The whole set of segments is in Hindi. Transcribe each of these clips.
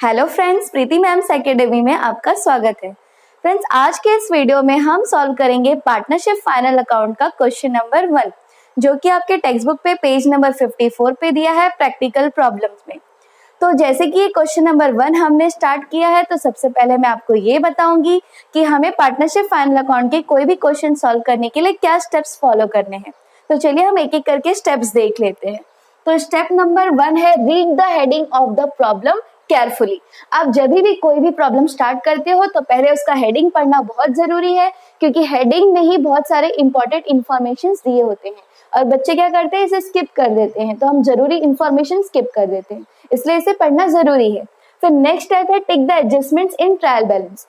हेलो फ्रेंड्स, प्रीति मैम्स एकेडमी में आपका स्वागत है। फ्रेंड्स, आज के इस वीडियो में हम सॉल्व करेंगे पार्टनरशिप फाइनल अकाउंट का क्वेश्चन नंबर 1, जो कि आपके टेक्स्ट बुक पे पेज नंबर 54 पे दिया है प्रैक्टिकल प्रॉब्लम्स में। तो जैसे कि ये क्वेश्चन नंबर 1 हमने स्टार्ट किया है, तो सबसे पहले मैं आपको ये बताऊंगी कि हमें पार्टनरशिप फाइनल अकाउंट के कोई भी क्वेश्चन सॉल्व करने के लिए क्या स्टेप्स फॉलो करने हैं। तो चलिए हम एक एक करके स्टेप्स देख लेते हैं। तो स्टेप नंबर 1 है read the heading of the problem carefully. आप जब भी कोई भी प्रॉब्लम स्टार्ट करते हो तो पहले उसका हेडिंग पढ़ना बहुत जरूरी है, क्योंकि हेडिंग में ही बहुत सारे इंपॉर्टेंट इंफॉर्मेशन दिए होते हैं और बच्चे क्या करते हैं, इसे स्किप कर देते हैं। तो हम जरूरी इंफॉर्मेशन स्किप कर देते हैं, इसलिए इसे पढ़ना जरूरी है। फिर नेक्स्ट स्टेप है tick the adjustments in trial balance,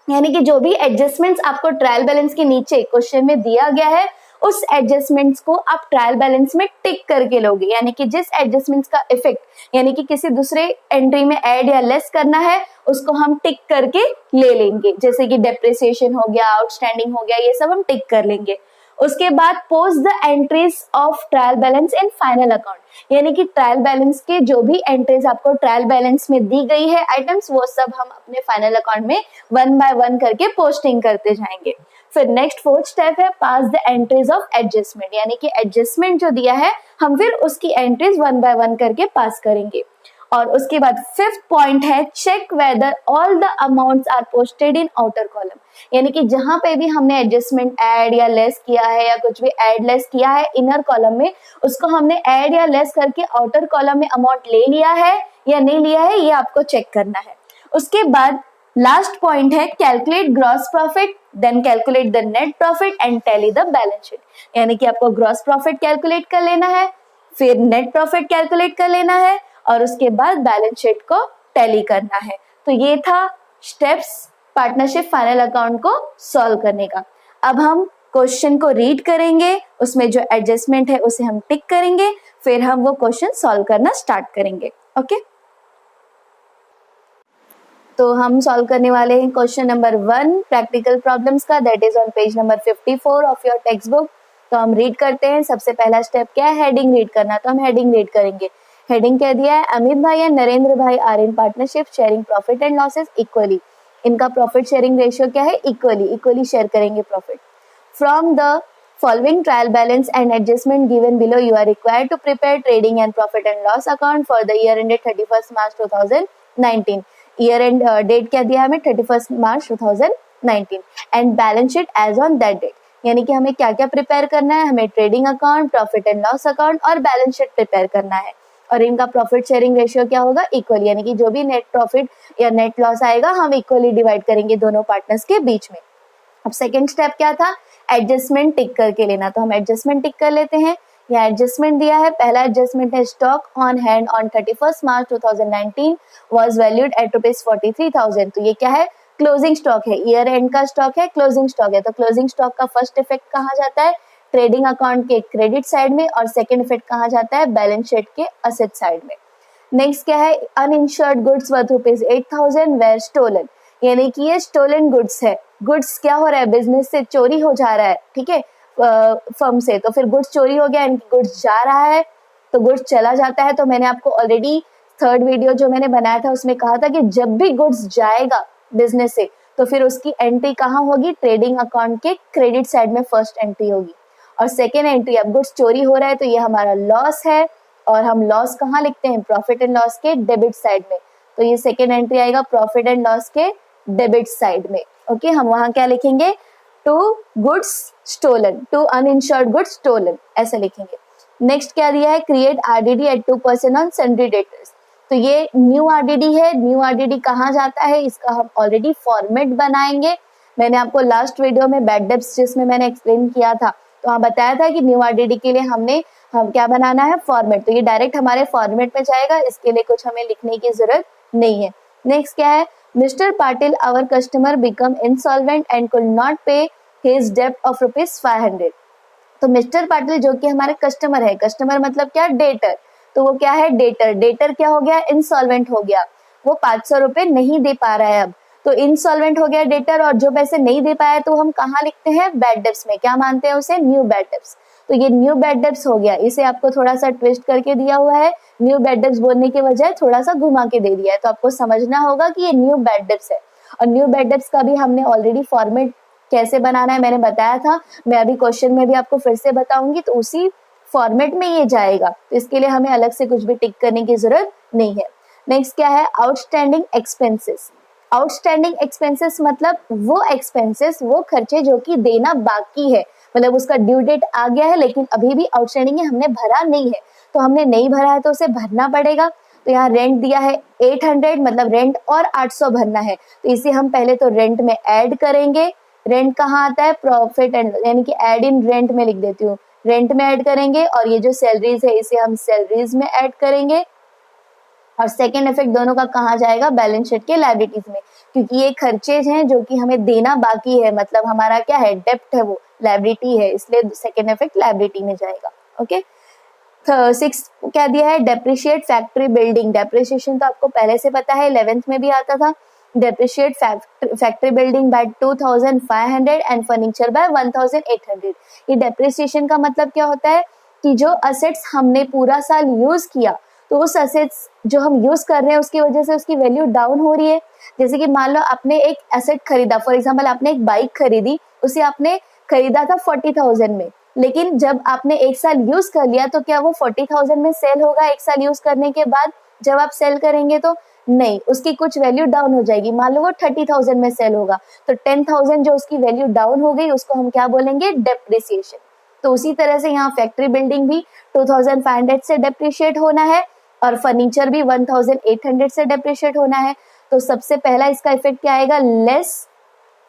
यानी कि जो भी एडजस्टमेंट्स आपको ट्रायल बैलेंस के नीचे क्वेश्चन में दिया गया है, उस एडजस्टमेंट्स को आप ट्रायल बैलेंस में टिक करके लोगे। यानी कि जिस एडजस्टमेंट्स का इफेक्ट यानी कि किसी दूसरे एंट्री में ऐड या लेस करना है, उसको हम टिक करके ले लेंगे। जैसे कि डेप्रिसिएशन हो गया, आउटस्टैंडिंग हो गया, ये सब हम टिक कर लेंगे। उसके बाद post the entries of trial balance in final account, यानी कि ट्रायल बैलेंस के जो भी एंट्रीज आपको ट्रायल बैलेंस में दी गई है आइटम्स, वो सब हम अपने फाइनल अकाउंट में 1 बाय 1 करके पोस्टिंग करते जाएंगे। फिर नेक्स्ट 4th स्टेप है पास द एंट्रीज ऑफ एडजस्टमेंट, यानी कि एडजस्टमेंट जो दिया है हम फिर उसकी एंट्रीज 1 बाय 1 करके पास करेंगे। और उसके बाद 5th पॉइंट है check whether all the amounts are posted in outer column, यानी कि जहां पे भी हमने एडजस्टमेंट ऐड या लेस किया है या कुछ भी ऐड लेस किया है इनर कॉलम में, उसको हमने ऐड या लेस करके आउटर कॉलम में अमाउंट ले लिया है या नहीं लिया है, ये आपको चेक करना है। उसके बाद लास्ट पॉइंट है calculate gross profit, then calculate the net profit and tally the balance sheet, यानी कि आपको ग्रॉस प्रॉफिट कैलकुलेट कर लेना है, फिर नेट प्रॉफिट कैलकुलेट कर लेना है और उसके बाद बैलेंस शीट को टैली करना है। तो ये था स्टेप्स पार्टनरशिप फाइनल अकाउंट को सॉल्व करने का। अब हम क्वेश्चन को रीड करेंगे, उसमें जो एडजस्टमेंट है उसे हम टिक करेंगे, फिर हम वो क्वेश्चन सॉल्व करना स्टार्ट करेंगे। ओके, तो हम सॉल्व करने वाले हैं क्वेश्चन नंबर 1 प्रैक्टिकल प्रॉब्लम्स का, that is on page number 54 of your text book. तो हम रीड करते हैं। सबसे पहला स्टेप क्या है, हेडिंग रीड करना। तो हम हेडिंग रीड करेंगे। हेडिंग कह दिया है अमित भाई एंड नरेंद्र भाई are in partnership sharing profit and losses equally. इनका प्रॉफिट शेयरिंग रेशियो क्या है, इक्वली शेयर करेंगे profit. From the following trial balance and adjustment given below you are required to prepare trading and profit and loss account for the year ended 31 March 2019। Year end date क्या दिया हमें, 31 March 2019 and balance sheet as on that date, यानी कि हमें क्या क्या प्रिपेयर करना है, हमें trading account, profit and loss account और बैलेंस शीट प्रिपेयर करना है। और इनका प्रॉफिट शेयरिंग रेशियो क्या होगा, इक्वली, यानी कि जो भी नेट प्रॉफिट या नेट लॉस आएगा हम इक्वली डिवाइड करेंगे दोनों पार्टनर्स के बीच में। अब सेकेंड स्टेप क्या था, एडजस्टमेंट टिक करके लेना। तो हम एडजस्टमेंट टिक कर लेते हैं। यहाँ एडजस्टमेंट दिया है, पहला एडजस्टमेंट है stock on hand on 31 March 2019 was valued at ₹43,000। तो ये क्या है, क्लोजिंग स्टॉक है, ईयर एंड का स्टॉक है, क्लोजिंग स्टॉक है। तो क्लोजिंग स्टॉक का फर्स्ट इफेक्ट कहाँ जाता है, ट्रेडिंग अकाउंट के क्रेडिट साइड में, और सेकंड इफेक्ट कहाँ जाता है, बैलेंस शीट के असेट साइड में। नेक्स्ट क्या है, uninsured goods worth ₹8,000 were stolen, यानी कि ये स्टोलन गुड्स है। गुड्स क्या हो रहा है, बिजनेस से चोरी हो जा रहा है, ठीक है, फर्म से। तो फिर गुड्स चोरी हो गया, इनकी गुड्स जा रहा है, तो गुड्स चला जाता है। तो मैंने आपको ऑलरेडी 3rd वीडियो जो मैंने बनाया था उसमें कहा था कि जब भी गुड्स जाएगा बिजनेस से, तो फिर उसकी एंट्री कहाँ होगी, ट्रेडिंग अकाउंट के क्रेडिट साइड में फर्स्ट एंट्री होगी। और सेकेंड एंट्री, अब गुड्स चोरी हो रहा है तो ये हमारा लॉस है, और हम लॉस कहाँ लिखते हैं, प्रॉफिट एंड लॉस के डेबिट साइड में। तो ये सेकेंड एंट्री आएगा प्रॉफिट एंड लॉस के डेबिट साइड में। ओके, हम वहां क्या लिखेंगे, to goods stolen, to uninsured goods stolen, ऐसे लिखेंगे। नेक्स्ट क्या दिया है, create RDD at 2% on sundry debtors. तो ये न्यू आरडीडी है। न्यू आरडीडी कहाँ जाता है, इसका हम ऑलरेडी फॉर्मेट बनाएंगे। मैंने आपको लास्ट वीडियो में बैड डेब्ट्स जिसमें मैंने एक्सप्लेन किया था, तो वहाँ बताया था कि न्यू आरडीडी के लिए हम क्या बनाना है, फॉर्मेट। तो ये डायरेक्ट हमारे फॉर्मेट में जाएगा, इसके लिए कुछ हमें लिखने की जरूरत नहीं है। नेक्स्ट क्या है, mister Patil our customer become insolvent and could not pay his डेब्ट ऑफ ₹500। तो मिस्टर पाटिल जो कि हमारे कस्टमर है, कस्टमर मतलब क्या, डेटर, तो वो क्या है, डेटर। डेटर क्या हो गया, इंसॉल्वेंट हो गया, वो ₹500 नहीं दे पा रहा है अब। तो इंसॉल्वेंट हो गया डेटर, और जो पैसे नहीं दे पाया तो हम कहाँ लिखते हैं, बैड डेब्ट्स में। क्या मानते हैं उसे, न्यू बैड डेब्ट्स। तो ये न्यू बैड डेब्ट्स हो गया, इसे आपको थोड़ा सा ट्विस्ट करके दिया हुआ है, न्यू बैड डेब्ट्स बोलने के बजाय थोड़ा सा घुमा के दे दिया है, तो आपको समझना होगा कि ये न्यू बैड डेब्ट्स है। और न्यू बैड डेब्ट्स का भी हमने ऑलरेडी फॉर्मेट कैसे बनाना है मैंने बताया था, मैं अभी क्वेश्चन में भी आपको फिर से बताऊंगी, तो उसी फॉर्मेट में ये जाएगा, तो इसके लिए हमें अलग से कुछ भी टिक करने की जरूरत नहीं है। नेक्स्ट क्या है, आउटस्टैंडिंग एक्सपेंसेस। आउटस्टैंडिंग एक्सपेंसेस मतलब वो एक्सपेंसेस, वो खर्चे जो कि देना बाकी है, मतलब उसका ड्यू डेट आ गया है लेकिन अभी भी आउटस्टैंडिंग है, हमने भरा नहीं है, तो हमने नहीं भरा है तो उसे भरना पड़ेगा। तो यहाँ रेंट दिया है 800, मतलब रेंट और 800 भरना है, तो इसे हम पहले तो रेंट में ऐड करेंगे। रेंट कहाँ आता है, प्रॉफिट एंड, यानी कि ऐड इन रेंट में लिख देती हूँ, रेंट में ऐड करेंगे, और ये जो सैलरीज है इसे हम सैलरीज में ऐड करेंगे। और सेकेंड इफेक्ट दोनों का कहाँ जाएगा, बैलेंस शीट के लायबिलिटीज में, क्योंकि ये खर्चेज हैं जो कि हमें देना बाकी है, मतलब हमारा क्या है, डेप्ट है, वो लायबिलिटी है, इसलिए सेकेंड इफेक्ट लायबिलिटी में जाएगा। ओके, 6 क्या दिया है, डेप्रिशिएट फैक्ट्री बिल्डिंग। डेप्रिसिएशन तो आपको पहले से पता है, 11th में भी आता था। Depreciate factory building bye 2500 and furniture bye 1800। ये डेप्रिसिएशन का मतलब क्या होता है कि जो असेट्स हमने पूरा साल यूज किया, तो उस असेट्स जो हम यूज कर रहे हैं उसकी वजह से उसकी वैल्यू डाउन हो रही है। जैसे कि मान लो आपने एक एसेट खरीदा, फॉर एग्जाम्पल आपने एक बाइक खरीदी, उसे आपने खरीदा था 40,000 में, लेकिन जब आपने एक साल यूज कर लिया तो क्या वो 40,000 में सेल होगा एक साल यूज करने के बाद? जब आप सेल करेंगे तो नहीं, उसकी कुछ वैल्यू डाउन हो जाएगी। मान लो वो 30,000 में सेल होगा, तो 10,000 जो उसकी वैल्यू डाउन हो गई उसको हम क्या बोलेंगे, डेप्रिसिएशन। तो उसी तरह से यहाँ फैक्ट्री बिल्डिंग भी 2500 से डेप्रिशिएट होना है, और फर्नीचर भी 1800 से डेप्रिशिएट होना है। तो सबसे पहला इसका इफेक्ट क्या आएगा, लेस,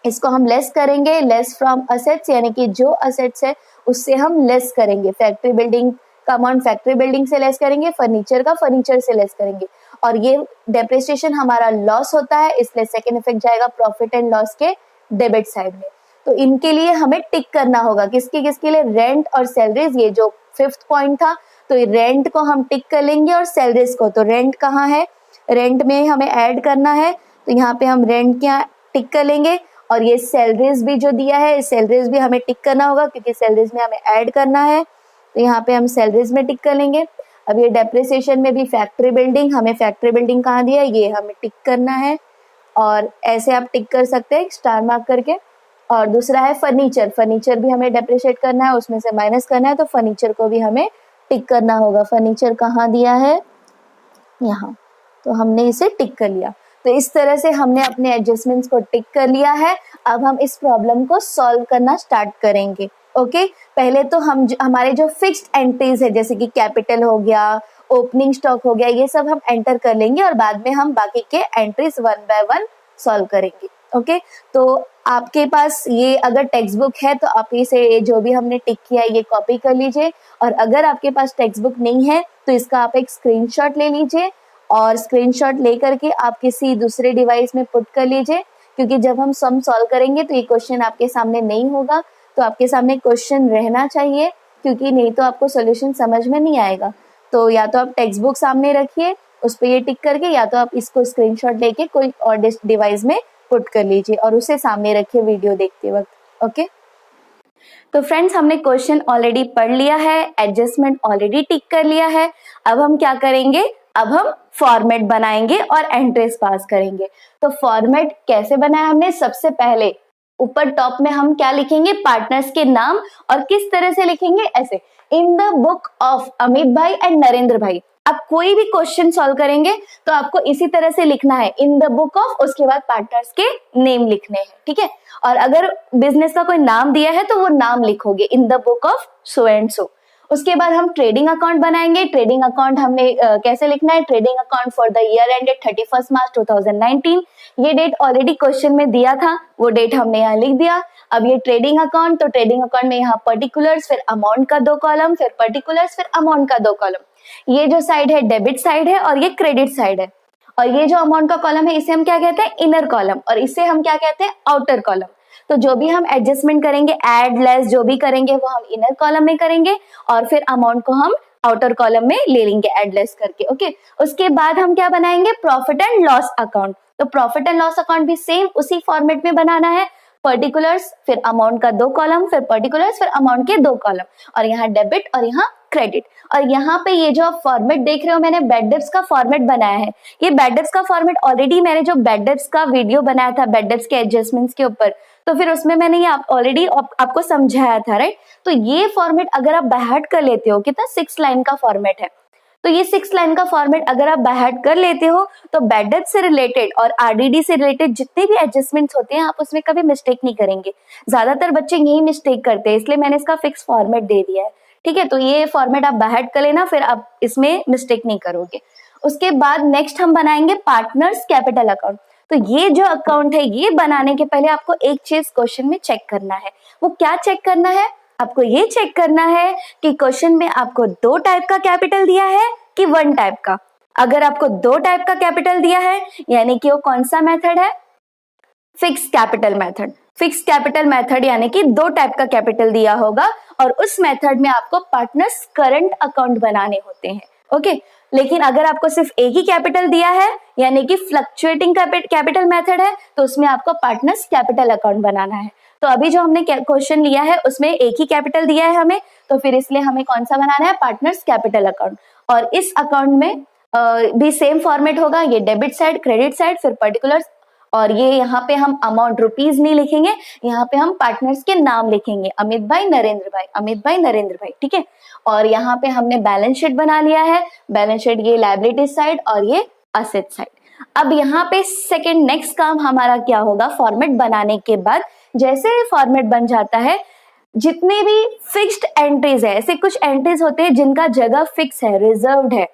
इसको हम लेस करेंगे, लेस फ्रॉम असेट्स, यानी कि जो असेट्स है उससे हम लेस करेंगे। फैक्ट्री बिल्डिंग का अमाउंट फैक्ट्री बिल्डिंग से लेस करेंगे, फर्नीचर का फर्नीचर से लेस करेंगे, और ये डेप्रिसिएशन हमारा लॉस होता है, इसलिए सेकेंड इफेक्ट जाएगा प्रॉफिट एंड लॉस के डेबिट साइड में। तो इनके लिए हमें टिक करना होगा, किसके किसके लिए, रेंट और सैलरीज, ये जो 5th पॉइंट था, तो रेंट को हम टिक कर लेंगे और सैलरीज को। तो रेंट कहाँ है, रेंट में हमें ऐड करना है, तो यहाँ पे हम रेंट क्या टिक कर लेंगे, और ये सैलरीज भी जो दिया है, सैलरीज भी हमें टिक करना होगा क्योंकि सैलरीज में हमें ऐड करना है, तो यहाँ पे हम सैलरीज में टिक कर लेंगे। अब ये डेप्रिसिएशन में भी फैक्ट्री बिल्डिंग, हमें फैक्ट्री बिल्डिंग कहाँ दिया है, ये हमें टिक करना है, और ऐसे आप टिक कर सकते हैं स्टार मार्क करके। और दूसरा है फर्नीचर, फर्नीचर भी हमें डेप्रिशिएट करना है, उसमें से माइनस करना है, तो फर्नीचर को भी हमें टिक करना होगा। फर्नीचर कहाँ दिया है, यहाँ, तो हमने इसे टिक कर लिया। तो इस तरह से हमने अपने एडजस्टमेंट्स को टिक कर लिया है। अब हम इस प्रॉब्लम को सॉल्व करना स्टार्ट करेंगे। ओके, पहले तो हम हमारे जो फिक्स्ड एंट्रीज है, जैसे कि कैपिटल हो गया, ओपनिंग स्टॉक हो गया, ये सब हम एंटर कर लेंगे, और बाद में हम बाकी के एंट्रीज 1 बाय 1 सॉल्व करेंगे। ओके, तो आपके पास ये अगर टेक्स्ट बुक है तो आप इसे जो भी हमने टिक किया है ये कॉपी कर लीजिए, और अगर आपके पास टेक्स्ट बुक नहीं है तो इसका आप एक स्क्रीनशॉट ले लीजिए, और स्क्रीनशॉट लेकर के आप किसी दूसरे डिवाइस में पुट कर लीजिए, क्योंकि जब हम सम सॉल्व करेंगे तो ये क्वेश्चन आपके सामने नहीं होगा, तो आपके सामने क्वेश्चन रहना चाहिए, क्योंकि नहीं तो आपको सॉल्यूशन समझ में नहीं आएगा। तो या तो आप टेक्स्ट बुक सामने रखिए, उस पर ये टिक करके, या तो आप इसको स्क्रीनशॉट लेके कोई और डिवाइस में पुट कर लीजिए और उसे सामने रखिए वीडियो देखते वक्त। ओके, तो फ्रेंड्स हमने क्वेश्चन ऑलरेडी पढ़ लिया है, एडजस्टमेंट ऑलरेडी टिक कर लिया है। अब हम क्या करेंगे, अब हम फॉर्मेट बनाएंगे और एंट्रीज पास करेंगे। तो फॉर्मेट कैसे बनाया हमने, सबसे पहले ऊपर टॉप में हम क्या लिखेंगे, पार्टनर्स के नाम, और किस तरह से लिखेंगे, ऐसे, in the book of Amit भाई एंड नरेंद्र भाई। आप कोई भी क्वेश्चन सॉल्व करेंगे तो आपको इसी तरह से लिखना है, इन द बुक ऑफ, उसके बाद पार्टनर्स के नेम लिखने हैं, ठीक है। और अगर बिजनेस का कोई नाम दिया है तो वो नाम लिखोगे, in the book of so and so. उसके बाद हम ट्रेडिंग अकाउंट बनाएंगे। ट्रेडिंग अकाउंट हमने कैसे लिखना है, trading account for the year ended 31 March 2019। ये डेट ऑलरेडी क्वेश्चन में दिया था, वो डेट हमने यहाँ लिख दिया। अब ये ट्रेडिंग अकाउंट, तो ट्रेडिंग अकाउंट में यहाँ पर्टिकुलर्स, फिर अमाउंट का 2 कॉलम, फिर पर्टिकुलर्स, फिर अमाउंट का 2 कॉलम। ये जो साइड है डेबिट साइड है और ये क्रेडिट साइड है। और ये जो अमाउंट का कॉलम है इसे हम क्या कहते हैं, इनर कॉलम, और इसे हम क्या कहते हैं, आउटर कॉलम। तो जो भी हम एडजस्टमेंट करेंगे, ऐड लेस जो भी करेंगे वो हम इनर कॉलम में करेंगे, और फिर अमाउंट को हम आउटर कॉलम में ले लेंगे ऐड लेस करके। ओके, उसके बाद हम क्या बनाएंगे, प्रॉफिट एंड लॉस अकाउंट। तो प्रॉफिट एंड लॉस अकाउंट भी सेम उसी फॉर्मेट में बनाना है। पर्टिकुलर्स, फिर अमाउंट का 2 कॉलम, फिर पर्टिकुलर्स, फिर अमाउंट के 2 कॉलम, और यहाँ डेबिट और यहाँ क्रेडिट। और यहाँ पे ये जो आप फॉर्मेट देख रहे हो, मैंने बैड डेब्ट्स का फॉर्मेट बनाया है। ये बैड डेब्ट्स का फॉर्मेट ऑलरेडी मैंने जो बैड डेब्ट्स का वीडियो बनाया था बैड डेब्ट्स के एडजस्टमेंट्स के ऊपर, तो फिर उसमें मैंने ये ऑलरेडी आपको समझाया था, राइट। तो ये फॉर्मेट अगर आप बाय हार्ट कर लेते हो, कितना 6 लाइन का फॉर्मेट है, तो ये 6 लाइन का फॉर्मेट अगर आप बाय हार्ट कर लेते हो तो बैड डेब्ट से रिलेटेड और आरडीडी से रिलेटेड जितने भी एडजस्टमेंट्स होते हैं आप उसमें कभी मिस्टेक नहीं करेंगे। ज्यादातर बच्चे यही मिस्टेक करते हैं, इसलिए मैंने इसका फिक्स फॉर्मेट दे दिया है, ठीक है। तो ये फॉर्मेट आप बाय हार्ट कर लेना, फिर आप इसमें मिस्टेक नहीं करोगे। उसके बाद नेक्स्ट हम बनाएंगे पार्टनर्स कैपिटल अकाउंट। तो ये जो अकाउंट है, ये बनाने के पहले आपको एक चीज क्वेश्चन में चेक करना है। वो क्या चेक करना है? आपको ये चेक करना है कि क्वेश्चन में आपको 2 टाइप का कैपिटल दिया है कि 1 टाइप का। अगर आपको 2 टाइप का कैपिटल दिया है यानी कि वो कौन सा मेथड है? Fix capital method. Fix capital method यानी कि 2 टाइप का कैपिटल दिया होगा, और उस मेथड में आपको पार्टनर्स करंट अकाउंट बनाने होते हैं, ओके। लेकिन अगर आपको सिर्फ एक ही कैपिटल दिया है यानी कि फ्लक्चुएटिंग कैपिटल मेथड है, तो उसमें आपको पार्टनर्स कैपिटल अकाउंट बनाना है। तो अभी जो हमने क्वेश्चन लिया है उसमें एक ही कैपिटल दिया है हमें, तो फिर इसलिए हमें कौन सा बनाना है? Partners capital account. और इस अकाउंट में भी सेम फॉर्मेट होगा, ये डेबिट साइड, क्रेडिट साइड, फिर पर्टिकुलर्स, और ये यहाँ पे हम अमाउंट रुपीज नहीं लिखेंगे, यहाँ पे हम पार्टनर्स के नाम लिखेंगे, अमित भाई, नरेंद्र भाई, अमित भाई, नरेंद्र भाई, ठीक है। और यहाँ पे हमने बैलेंस शीट बना लिया है। बैलेंस शीट ये लायबिलिटी साइड और ये असेट साइड। अब यहाँ पे सेकेंड नेक्स्ट काम हमारा क्या होगा? फॉर्मेट बनाने के बाद जैसे फॉर्मेट बन जाता है, जितने भी फिक्स्ड एंट्रीज है, ऐसे कुछ एंट्रीज होते हैं जिनका जगह फिक्स है, रिजर्व्ड है।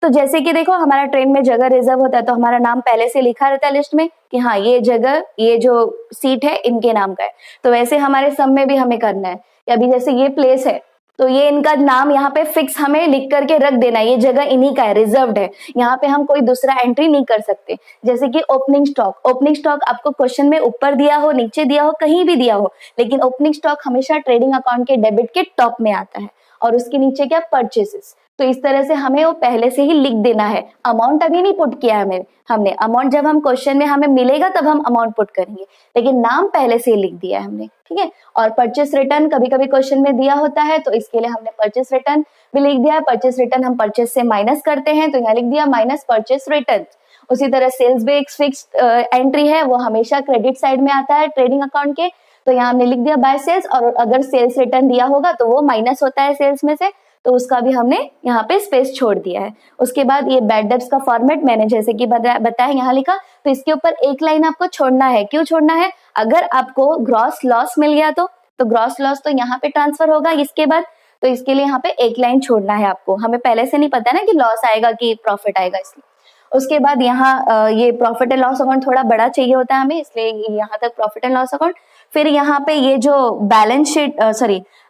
तो जैसे कि देखो हमारा ट्रेन में जगह रिजर्व होता है, तो हमारा नाम पहले से लिखा रहता है लिस्ट में कि हाँ ये जगह, ये जो सीट है इनके नाम का है। तो वैसे हमारे सम में भी हमें करना है। अभी जैसे ये प्लेस है तो ये इनका नाम यहाँ पे फिक्स हमें लिख करके रख देना है, ये जगह इन्हीं का है, रिजर्व्ड है, यहाँ पे हम कोई दूसरा एंट्री नहीं कर सकते। जैसे कि ओपनिंग स्टॉक, ओपनिंग स्टॉक आपको क्वेश्चन में ऊपर दिया हो, नीचे दिया हो, कहीं भी दिया हो, लेकिन ओपनिंग स्टॉक हमेशा ट्रेडिंग अकाउंट के डेबिट के टॉप में आता है, और उसके नीचे क्या? परचेसेस। तो इस तरह से हमें वो पहले से ही लिख देना है। अमाउंट अभी नहीं पुट किया है हमने अमाउंट जब हम क्वेश्चन में हमें मिलेगा तब हम अमाउंट पुट करेंगे, लेकिन नाम पहले से ही लिख दिया है हमने, ठीक है। और परचेस रिटर्न कभी कभी क्वेश्चन में दिया होता है, तो इसके लिए हमने परचेस रिटर्न भी लिख दिया है। परचेस रिटर्न हम परचेस से माइनस करते हैं, तो यहाँ लिख दिया माइनस परचेस रिटर्न। उसी तरह सेल्स भी एक फिक्स्ड एंट्री है, वो हमेशा क्रेडिट साइड में आता है ट्रेडिंग अकाउंट के, तो यहाँ हमने लिख दिया बाय सेल्स। और अगर सेल्स रिटर्न दिया होगा तो वो माइनस होता है सेल्स में से, तो उसका भी हमने यहाँ पे स्पेस छोड़ दिया है। उसके बाद ये बैड डेब्ट्स का फॉर्मेट मैंने जैसे कि बताया यहाँ लिखा, तो इसके ऊपर एक लाइन आपको छोड़ना है। क्यों छोड़ना है? अगर आपको ग्रॉस लॉस मिल गया तो ग्रॉस लॉस तो यहाँ पे ट्रांसफर होगा इसके बाद, तो इसके लिए यहाँ पे एक लाइन छोड़ना है आपको। हमें पहले से नहीं पता ना कि लॉस आएगा कि प्रॉफिट आएगा, इसलिए। उसके बाद यहाँ ये प्रॉफिट एंड लॉस अकाउंट थोड़ा बड़ा चाहिए होता है हमें, इसलिए यहाँ तक प्रॉफिट एंड लॉस अकाउंट। फिर यहाँ पे ये जो बैलेंस शीट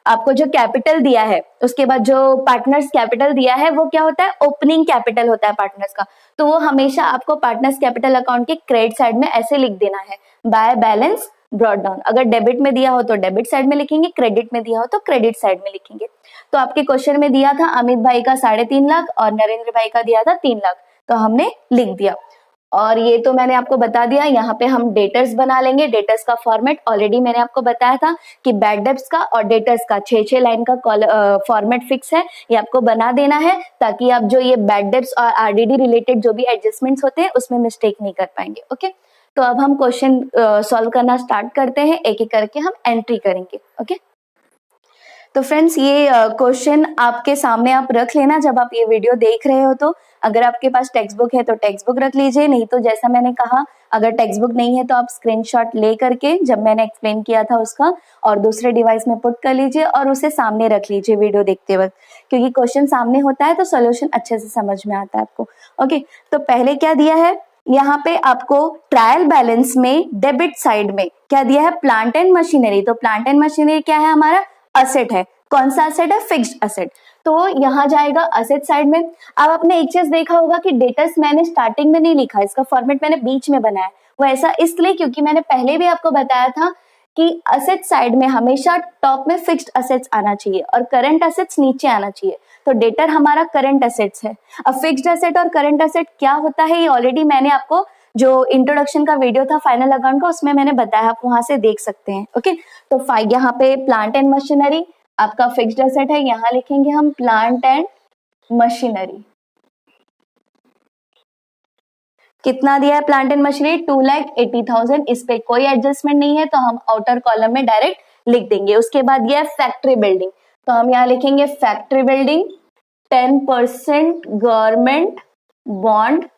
आपको जो कैपिटल दिया है, उसके बाद जो पार्टनर्स कैपिटल दिया है वो क्या होता है? ओपनिंग कैपिटल होता है पार्टनर्स का। तो वो हमेशा आपको पार्टनर्स कैपिटल अकाउंट के क्रेडिट साइड में ऐसे लिख देना है, बाय बैलेंस ब्रॉट डाउन। अगर डेबिट में दिया हो तो डेबिट साइड में लिखेंगे, क्रेडिट में दिया हो तो क्रेडिट साइड में लिखेंगे। तो आपके क्वेश्चन में दिया था अमित भाई का 3.5 लाख और नरेंद्र भाई का दिया था 3 लाख, तो हमने लिख दिया। और ये तो मैंने आपको बता दिया। यहाँ पे हम डेटर्स बना लेंगे। डेटर्स का फॉर्मेट ऑलरेडी मैंने आपको बताया था कि बैड डेब्ट्स का और डेटर्स का 6 लाइन का फॉर्मेट फिक्स है, ये आपको बना देना है, ताकि आप जो ये बैड डेब्ट्स और आरडीडी रिलेटेड जो भी एडजस्टमेंट्स होते हैं उसमें मिस्टेक नहीं कर पाएंगे, ओके। तो अब हम क्वेश्चन सॉल्व करना स्टार्ट करते हैं, एक एक करके हम एंट्री करेंगे, ओके। तो फ्रेंड्स ये क्वेश्चन आपके सामने आप रख लेना जब आप ये वीडियो देख रहे हो। तो अगर आपके पास टेक्स्ट बुक है तो टेक्स्ट बुक रख लीजिए, नहीं तो जैसा मैंने कहा अगर टेक्स्ट बुक नहीं है तो आप स्क्रीनशॉट ले करके जब मैंने एक्सप्लेन किया था उसका और दूसरे डिवाइस में पुट कर लीजिए और उसे सामने रख लीजिए वीडियो देखते वक्त, क्योंकि क्वेश्चन सामने होता है तो सोल्यूशन अच्छे से समझ में आता है आपको, ओके। तो पहले क्या दिया है यहाँ पे आपको? ट्रायल बैलेंस में डेबिट साइड में क्या दिया है? Plant and machinery. तो प्लांट एंड मशीनरी क्या है? हमारा असेट है। कौन सा असेट है? Fixed asset. तो यहाँ जाएगा असेट साइड में। अब आपने एक चीज देखा होगा कि डेटर्स मैंने स्टार्टिंग में नहीं लिखा, इसका फॉर्मेट मैंने बीच में बनाया। वो ऐसा इसलिए क्योंकि मैंने पहले भी आपको बताया था कि असेट साइड में हमेशा टॉप में फिक्स्ड असेट्स आना चाहिए और करंट असेट्स नीचे आना चाहिए। तो डेटर हमारा करंट असेट्स है। अब फिक्स्ड असेट और करंट असेट क्या होता है ये ऑलरेडी मैंने आपको जो इंट्रोडक्शन का वीडियो था फाइनल अकाउंट का, उसमें मैंने बताया, आप वहां से देख सकते हैं। ओके, तो यहाँ पे प्लांट एंड मशीनरी आपका फिक्स्ड एसेट है, यहाँ लिखेंगे हम प्लांट एंड मशीनरी। कितना दिया है प्लांट एंड मशीनरी? 2,80,000। इस पे कोई एडजस्टमेंट नहीं है तो हम आउटर कॉलम में डायरेक्ट लिख देंगे। उसके बाद यह है फैक्ट्री बिल्डिंग, तो हम यहाँ लिखेंगे फैक्ट्री बिल्डिंग 10% गवर्नमेंट बॉन्ड।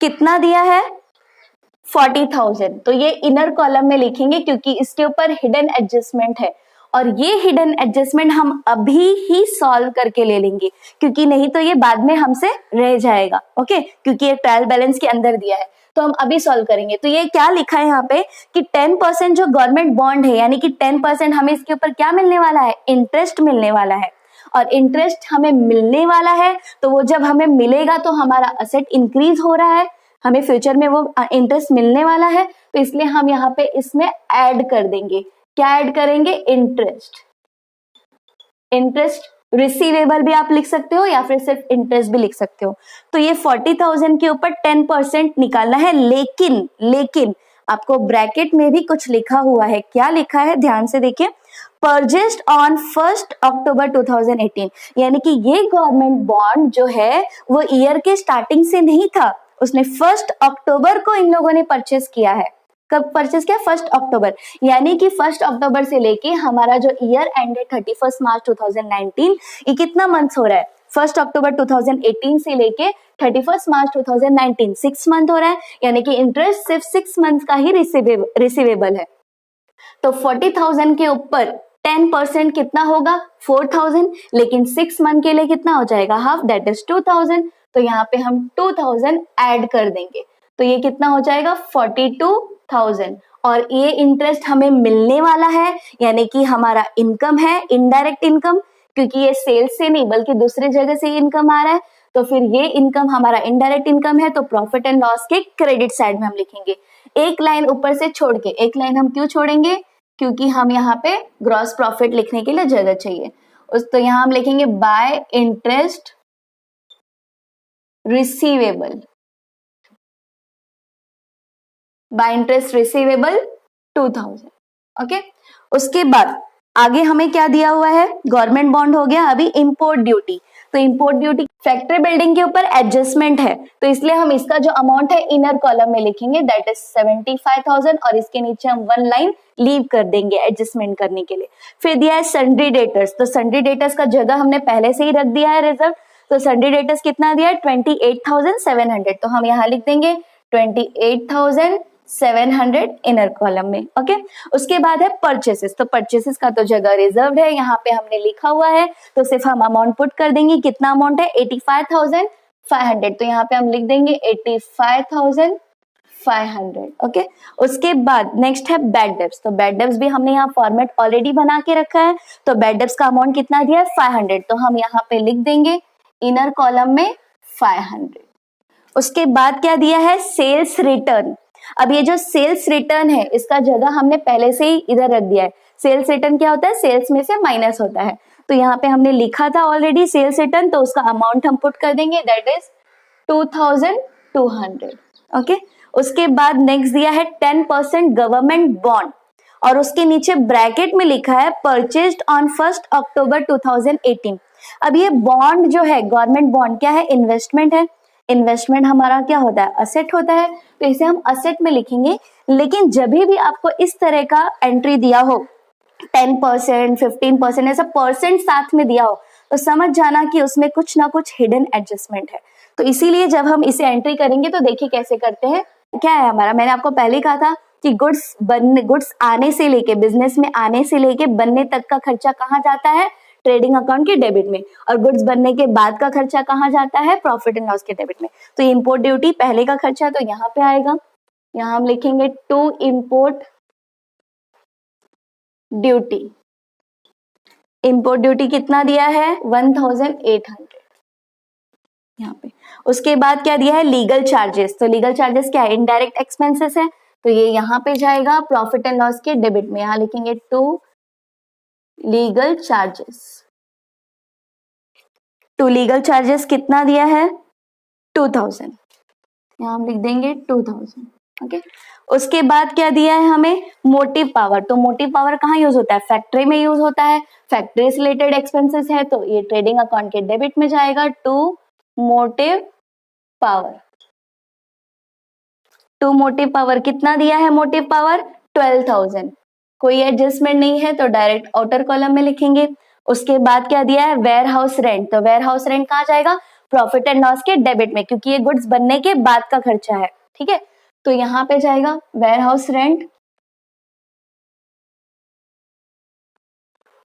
कितना दिया है? 40,000। तो ये इनर कॉलम में लिखेंगे क्योंकि इसके ऊपर हिडन एडजस्टमेंट है, और ये हिडन एडजस्टमेंट हम अभी ही सॉल्व करके ले लेंगे, क्योंकि नहीं तो ये बाद में हमसे रह जाएगा। ओके, क्योंकि ये ट्रायल बैलेंस के अंदर दिया है, तो हम अभी सॉल्व करेंगे। तो ये क्या लिखा है यहाँ पे कि 10% जो गवर्नमेंट बॉन्ड है, यानी कि 10% हमें इसके ऊपर क्या मिलने वाला है? इंटरेस्ट मिलने वाला है। और इंटरेस्ट हमें मिलने वाला है तो वो जब हमें मिलेगा तो हमारा असेट इंक्रीज हो रहा है, हमें फ्यूचर में वो इंटरेस्ट मिलने वाला है, तो इसलिए हम यहाँ पे इसमें ऐड कर देंगे। क्या ऐड करेंगे? इंटरेस्ट। इंटरेस्ट रिसीवेबल भी आप लिख सकते हो या फिर सिर्फ इंटरेस्ट भी लिख सकते हो। तो ये 40,000 के ऊपर 10% निकालना है, लेकिन आपको ब्रैकेट में भी कुछ लिखा हुआ है। क्या लिखा है? ध्यान से देखिए, परचेस्ड ऑन 1 अक्टूबर 2018, यानी कि ये गवर्नमेंट बॉन्ड जो है वो ईयर के स्टार्टिंग से नहीं था, उसने 1 अक्टूबर को इन लोगों ने परचेस किया है। कब परचेस किया? 1 अक्टूबर, यानी कि 1 अक्टूबर से लेके हमारा जो ईयर एंडेड 31 मार्च 2019, ये कितना मंथ्स हो रहा है? 1 अक्टूबर 2018 से लेके 31 मार्च 2019, 6 मंथ हो रहा है, यानी कि इंटरेस्ट सिर्फ 6 मंथ का ही रिसीवेबल है। तो 40,000 के ऊपर 10% कितना होगा? 4,000, लेकिन 6 मंथ के लिए कितना हो जाएगा? Half, that is 2,000। तो यहाँ पे हम 2,000 ऐड कर देंगे, तो ये कितना हो जाएगा? 42,000। और ये इंटरेस्ट हमें मिलने वाला है, यानी कि हमारा इनकम है, इनडायरेक्ट इनकम, क्योंकि ये सेल्स से नहीं बल्कि दूसरी जगह से इनकम आ रहा है, तो फिर ये इनकम हमारा इनडायरेक्ट इनकम है, तो प्रॉफिट एंड लॉस के क्रेडिट साइड में हम लिखेंगे। एक लाइन ऊपर से छोड़ के, एक लाइन हम क्यों छोड़ेंगे? क्योंकि हम यहाँ पे ग्रॉस प्रॉफिट लिखने के लिए जगह चाहिए। तो यहाँ हम लिखेंगे bye interest receivable, bye interest receivable 2,000। Okay, उसके बाद आगे हमें क्या दिया हुआ है? गवर्नमेंट बॉन्ड हो गया। अभी इंपोर्ट ड्यूटी, तो इंपोर्ट ड्यूटी फैक्ट्री बिल्डिंग के ऊपर एडजस्टमेंट है, तो इसलिए हम इसका जो अमाउंट है इनर कॉलम में लिखेंगे, दैट इज 75,000, और इसके नीचे हम 1 लाइन लीव कर देंगे एडजस्टमेंट करने के लिए। फिर दिया है सन्ड्री डेटर्स, तो सन्ड्री डेटर्स का जगह हमने पहले से ही रख दिया है रिजर्व, तो सन्ड्री डेटर्स कितना दिया है? 28,700, तो हम यहाँ लिख देंगे 28,700 इनर कॉलम में। ओके, उसके बाद है परचेसेस, तो परचेसेस का तो जगह रिजर्व है, यहाँ पे हमने लिखा हुआ है, तो सिर्फ हम अमाउंट पुट कर देंगे। कितना अमाउंट है? 85,500, तो यहाँ पे हम लिख देंगे 85,500। ओके, उसके बाद नेक्स्ट है बैड डेब्ट्स, तो बैड डेब्ट्स भी हमने यहाँ फॉर्मेट ऑलरेडी बना के रखा है, तो बैड डेब्ट्स का अमाउंट कितना दिया है? 500, तो हम यहाँ पे लिख देंगे इनर कॉलम में 500। उसके बाद क्या दिया है? Sales return. अब ये जो सेल्स रिटर्न है इसका जगह हमने पहले से ही इधर रख दिया है। सेल्स रिटर्न क्या होता है? सेल्स में से माइनस होता है, तो यहाँ पे हमने लिखा था ऑलरेडी सेल्स रिटर्न, तो उसका अमाउंट हम पुट कर देंगे, दैट इज 2,200। ओके, उसके बाद नेक्स्ट दिया है 10% गवर्नमेंट बॉन्ड, और उसके नीचे ब्रैकेट में लिखा है परचेज्ड ऑन 1 अक्टूबर 2018। अब ये बॉन्ड जो है, गवर्नमेंट बॉन्ड क्या है? इन्वेस्टमेंट है। इन्वेस्टमेंट हमारा क्या होता है? असेट होता है, तो इसे हम असेट में लिखेंगे। लेकिन जब भी आपको इस तरह का एंट्री दिया हो, 10%, 15%, ऐसा परसेंट साथ में दिया हो, तो समझ जाना कि उसमें कुछ ना कुछ हिडन एडजस्टमेंट है। तो इसीलिए जब हम इसे एंट्री करेंगे तो देखिए कैसे करते हैं। क्या है हमारा? मैंने आपको पहले ही कहा था कि गुड्स आने से लेके, बिजनेस में आने से लेके बनने तक का खर्चा कहाँ जाता है? ट्रेडिंग अकाउंट के डेबिट में, और गुड्स बनने के बाद का खर्चा कहाँ जाता है? प्रॉफिट एंड लॉस के डेबिट में। तो इंपोर्ट ड्यूटी पहले का खर्चा तो यहाँ पे आएगा, यहाँ हम लिखेंगे to import duty. Import duty कितना दिया है? 1,800 यहाँ पे। उसके बाद क्या दिया है? लीगल चार्जेस, तो लीगल चार्जेस क्या है? इनडायरेक्ट एक्सपेंसेस है, तो ये यहाँ पे जाएगा प्रॉफिट एंड लॉस के डेबिट में, यहाँ लिखेंगे to legal charges. To legal charges कितना दिया है? 2,000। यहाँ हम लिख देंगे 2000। ओके, उसके बाद क्या दिया है हमें, मोटिव पावर। तो मोटिव पावर कहाँ यूज होता है, फैक्ट्री में यूज होता है, फैक्ट्री से रिलेटेड एक्सपेंसेस है, तो ये ट्रेडिंग अकाउंट के डेबिट में जाएगा to motive power. To motive power कितना दिया है, मोटिव पावर 12,000। कोई एडजस्टमेंट नहीं है तो डायरेक्ट आउटर कॉलम में लिखेंगे। उसके बाद क्या दिया है, वेयर हाउस रेंट। तो वेयर हाउस रेंट कहाँ जाएगा, प्रॉफिट एंड लॉस के डेबिट में, क्योंकि ये गुड्स बनने के बाद का खर्चा है। ठीक है, तो यहाँ पे जाएगा warehouse rent,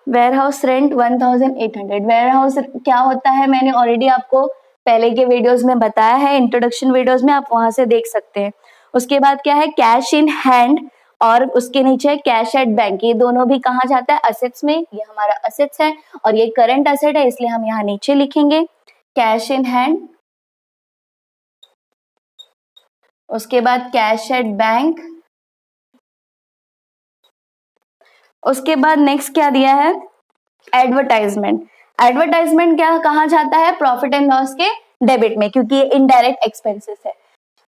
warehouse rent 1800। Warehouse क्या होता है मैंने ऑलरेडी आपको पहले के वीडियोस में बताया है, इंट्रोडक्शन वीडियोस में, आप वहां से देख सकते हैं। उसके बाद क्या है, कैश इन हैंड, और उसके नीचे कैश एट बैंक। ये दोनों भी कहाँ जाता है, असेट्स में। ये हमारा असेट्स है और ये करंट असेट है, इसलिए हम यहाँ नीचे लिखेंगे कैश इन हैंड। उसके बाद कैश एट बैंक। उसके बाद नेक्स्ट क्या दिया है, एडवर्टाइजमेंट। एडवर्टाइजमेंट क्या कहाँ जाता है, प्रॉफिट एंड लॉस के डेबिट में, क्योंकि ये इनडायरेक्ट एक्सपेंसेस है।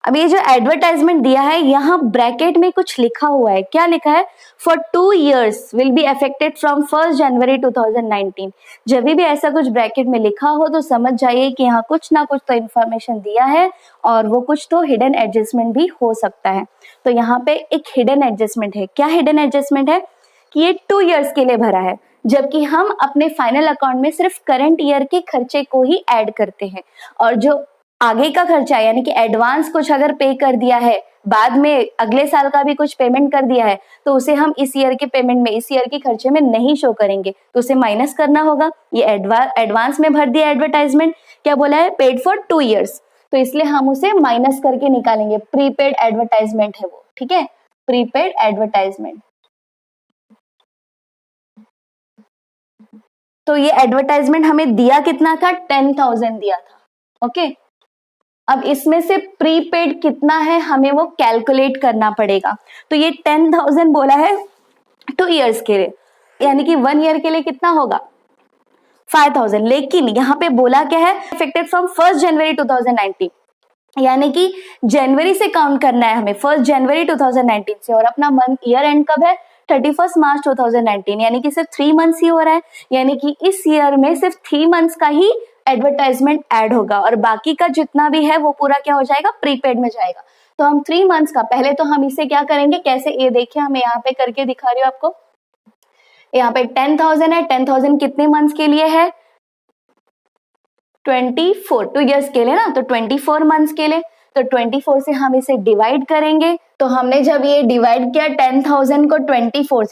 अब ये जो एडवर्टाइजमेंट दिया है, यहाँ ब्रैकेट में कुछ लिखा हुआ है। क्या लिखा है, for 2 years will be affected from 1 January 2019। जब भी ऐसा कुछ ब्रैकेट में लिखा हो तो समझ जाइए कि यहाँ कुछ ना कुछ तो इन्फॉर्मेशन दिया है, और वो कुछ तो हिडन एडजस्टमेंट भी हो सकता है। तो यहाँ पे एक हिडन एडजस्टमेंट है। क्या हिडन एडजस्टमेंट है, कि ये 2 years के लिए भरा है, जबकि हम अपने फाइनल अकाउंट में सिर्फ करंट ईयर के खर्चे को ही ऐड करते हैं, और जो आगे का खर्चा यानी कि एडवांस कुछ अगर पे कर दिया है, बाद में अगले साल का भी कुछ पेमेंट कर दिया है, तो उसे हम इस ईयर के पेमेंट में, इस ईयर के खर्चे में नहीं शो करेंगे, तो उसे माइनस करना होगा। ये एडवांस में भर दिया एडवर्टाइजमेंट, क्या बोला है, पेड फॉर 2 years, तो इसलिए हम उसे माइनस करके निकालेंगे। प्रीपेड एडवर्टाइजमेंट है वो, ठीक है, प्रीपेड एडवर्टाइजमेंट। तो ये एडवर्टाइजमेंट हमें दिया कितना था, 10,000 दिया था। ओके, अब इसमें से प्रीपेड कितना है हमें वो कैलकुलेट करना पड़ेगा। तो ये 10,000 बोला है 2 years के लिए, यानी कि 1 year के लिए कितना होगा, 5,000। लेकिन यहाँ पे बोला क्या है, इफेक्टेड फ्रॉम 1 January 2019, यानी कि जनवरी से काउंट करना है हमें, 1 January 2019 से, और अपना मंथ ईयर एंड कब है, 31 March 2019, यानी कि सिर्फ 3 months ही हो रहा है। यानी कि इस ईयर में सिर्फ 3 months का ही एडवर्टाइजमेंट ऐड होगा, और बाकी का जितना भी है वो पूरा क्या हो जाएगा, प्रीपेड में जाएगा। तो हम 3 months का, पहले तो हम इसे क्या करेंगे, कैसे, ये देखिए हमें यहाँ पे करके दिखा रही हूँ आपको। यहाँ पे 10,000 है, 10,000 कितने मंथ्स के लिए है, 24, 2 years के लिए ना, तो 24 मंथ्स के लिए। तो 24 से हम इसे डिवाइड करेंगे। तो हमने जब ये डिवाइड किया 10,000 को 24